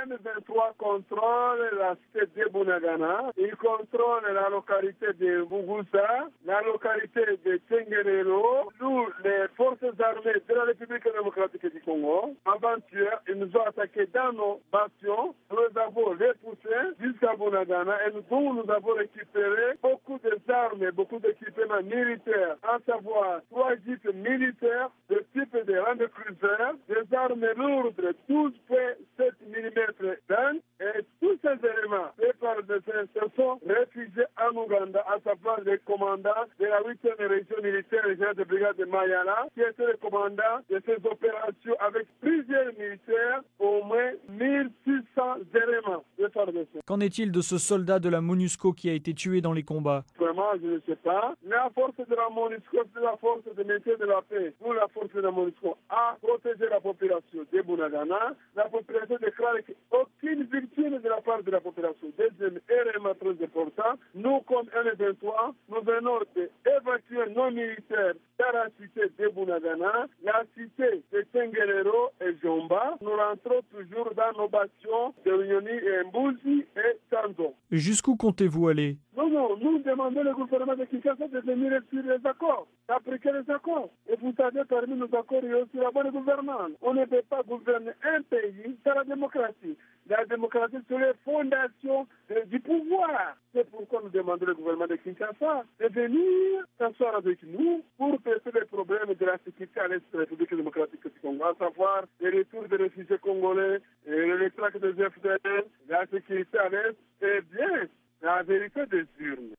M23 contrôle la cité de Bunagana, il contrôle la localité de Bugusa, la localité de Tengerero. Nous, les forces armées de la République démocratique du Congo, avant-hier, ils nous ont attaqués dans nos bastions. Nous avons repoussés jusqu'à Bunagana et nous avons récupéré beaucoup d'armes et beaucoup d'équipements militaires, à savoir 3 jeeps militaires de type de Land Cruiser, des armes lourdes de 12,7 mm d'âne, et tous ces éléments, les par de se sont réfugiés en Ouganda, à savoir les commandants de la 8e région militaire régionale de brigade de Mayala, qui étaient les commandants de ces opérations avec plusieurs militaires, au moins 1600 éléments de FARDC. Qu'en est-il de ce soldat de la MONUSCO qui a été tué dans les combats? Vraiment, je ne sais pas. La force de la MONUSCO, c'est la force de maintien de la paix. Nous, la force de la MONUSCO a protégé la population de Bunagana. La population déclare qu'aucune victime de la part de la population. Deuxième élément très important, nous, comme M23, nous venons d'évacuer nos militaires dans la cité de Bunagana, la cité de Tengerero et Jomba. Nous rentrons toujours dans nos bastions de Rioni et Mbouzi et Tanzo. Jusqu'où comptez-vous aller? Non, nous demandons au gouvernement de Kinshasa de venir sur les accords, d'appliquer les accords. Et vous savez, parmi nos accords, il y a aussi la bonne gouvernance. On ne peut pas gouverner un pays sans la démocratie. La démocratie, c'est les fondations du pouvoir. C'est pourquoi nous demandons au gouvernement de Kinshasa de venir s'asseoir avec nous pour traiter les problèmes de la sécurité à l'est de la République démocratique du Congo, à savoir les retours des réfugiés congolais, le traque des FDL, la sécurité à l'est, et bien la vérité des urnes.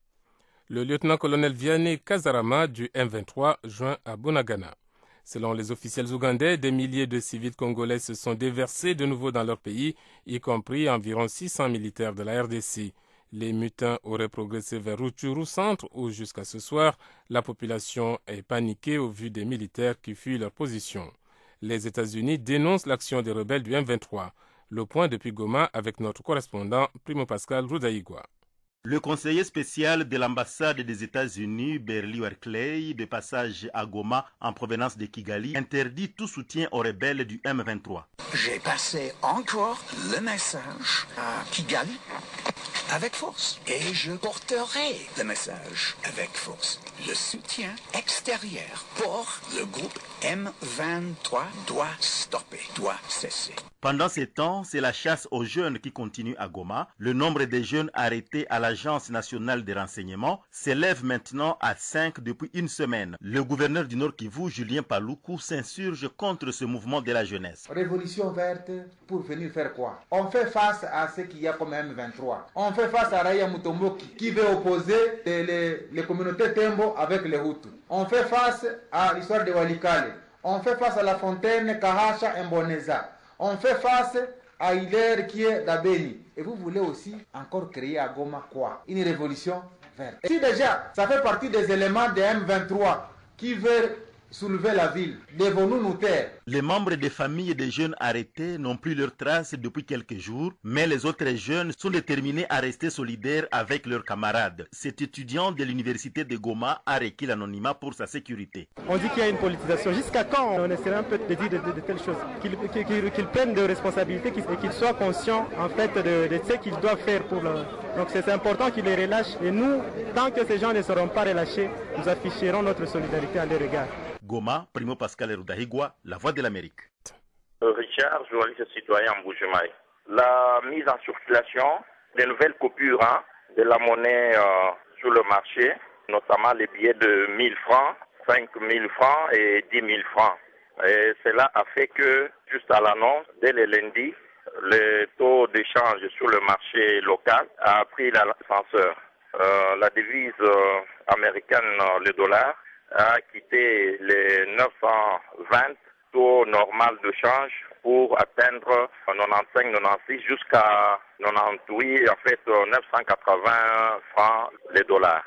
Le lieutenant-colonel Vianney Kazarama du M23 joint à Bunagana. Selon les officiels ougandais, des milliers de civils congolais se sont déversés de nouveau dans leur pays, y compris environ 600 militaires de la RDC. Les mutins auraient progressé vers Rutshuru centre où, jusqu'à ce soir, la population est paniquée au vu des militaires qui fuient leur position. Les États-Unis dénoncent l'action des rebelles du M23. Le point depuis Goma avec notre correspondant Primo Pascal Rudaigwa. Le conseiller spécial de l'ambassade des États-Unis, Berlie Werkley, de passage à Goma en provenance de Kigali, interdit tout soutien aux rebelles du M23. J'ai passé encore le message à Kigali avec force et je porterai le message avec force. Le soutien extérieur pour le groupe M23 doit stopper, doit cesser. Pendant ces temps, c'est la chasse aux jeunes qui continue à Goma. Le nombre de jeunes arrêtés à l'Agence nationale des renseignements s'élève maintenant à 5 depuis une semaine. Le gouverneur du Nord Kivu, Julien Paluku, s'insurge contre ce mouvement de la jeunesse. Révolution verte pour venir faire quoi? On fait face à ce qu'il y a comme M23. On fait face à Raya Mutombo qui veut opposer les communautés Tembo avec les Hutus. On fait face à l'histoire de Walikale. On fait face à La Fontaine, Kahasha, Mboneza. On fait face à Hilaire qui est d'Abeni. Et vous voulez aussi encore créer à Goma quoi? Une révolution verte. Et si déjà, ça fait partie des éléments de M23 qui veulent soulever la ville, devons-nous nous taire? Les membres des familles des jeunes arrêtés n'ont plus leurs traces depuis quelques jours, mais les autres jeunes sont déterminés à rester solidaires avec leurs camarades. Cet étudiant de l'université de Goma a requis l'anonymat pour sa sécurité. On dit qu'il y a une politisation. Jusqu'à quand on essaierait un peu de dire de telles choses? Qu'ils prennent des responsabilités et qu'ils soient conscients en fait de ce qu'ils doivent faire pour le... Donc c'est important qu'ils les relâchent. Et nous, tant que ces gens ne seront pas relâchés, nous afficherons notre solidarité à leur égard. Goma, Primo Pascal Rudahigwa, La Voix de l'Amérique. Richard, journaliste citoyen en Bouge-Maï. La mise en circulation des nouvelles coupures de la monnaie sur le marché, notamment les billets de 1000 francs, 5000 francs et 10 000 francs. Et cela a fait que, juste à l'annonce, dès le lundi, le taux d'échange sur le marché local a pris l'ascenseur. La devise américaine, le dollar, a quitté les 920 taux normal de change pour atteindre 95-96 jusqu'à 98, en fait 980 francs les dollars.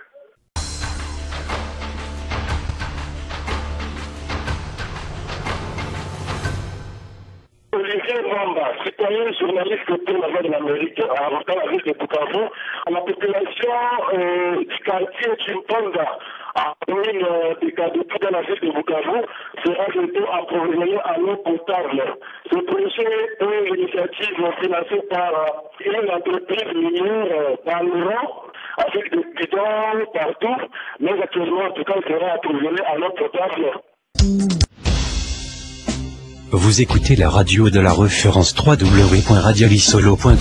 Olivier Ramba, citoyen journaliste pour La Voix de l'Amérique, avocat à la ville de Bukavu, à la population du quartier Chimponda, à commune de Kadoutou dans la ville de Bukavu sera bientôt approvisionné à l'eau potable. Ce projet est une initiative financée par une entreprise minière dans l'Iran avec des bidons partout, mais actuellement en tout cas il sera approvisionné à l'eau potable. Vous écoutez la radio de la référence www.radiolisolo.com.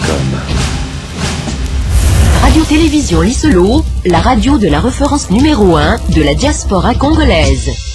Radio-Télévision Lisolo, la radio de la référence numéro 1 de la diaspora congolaise.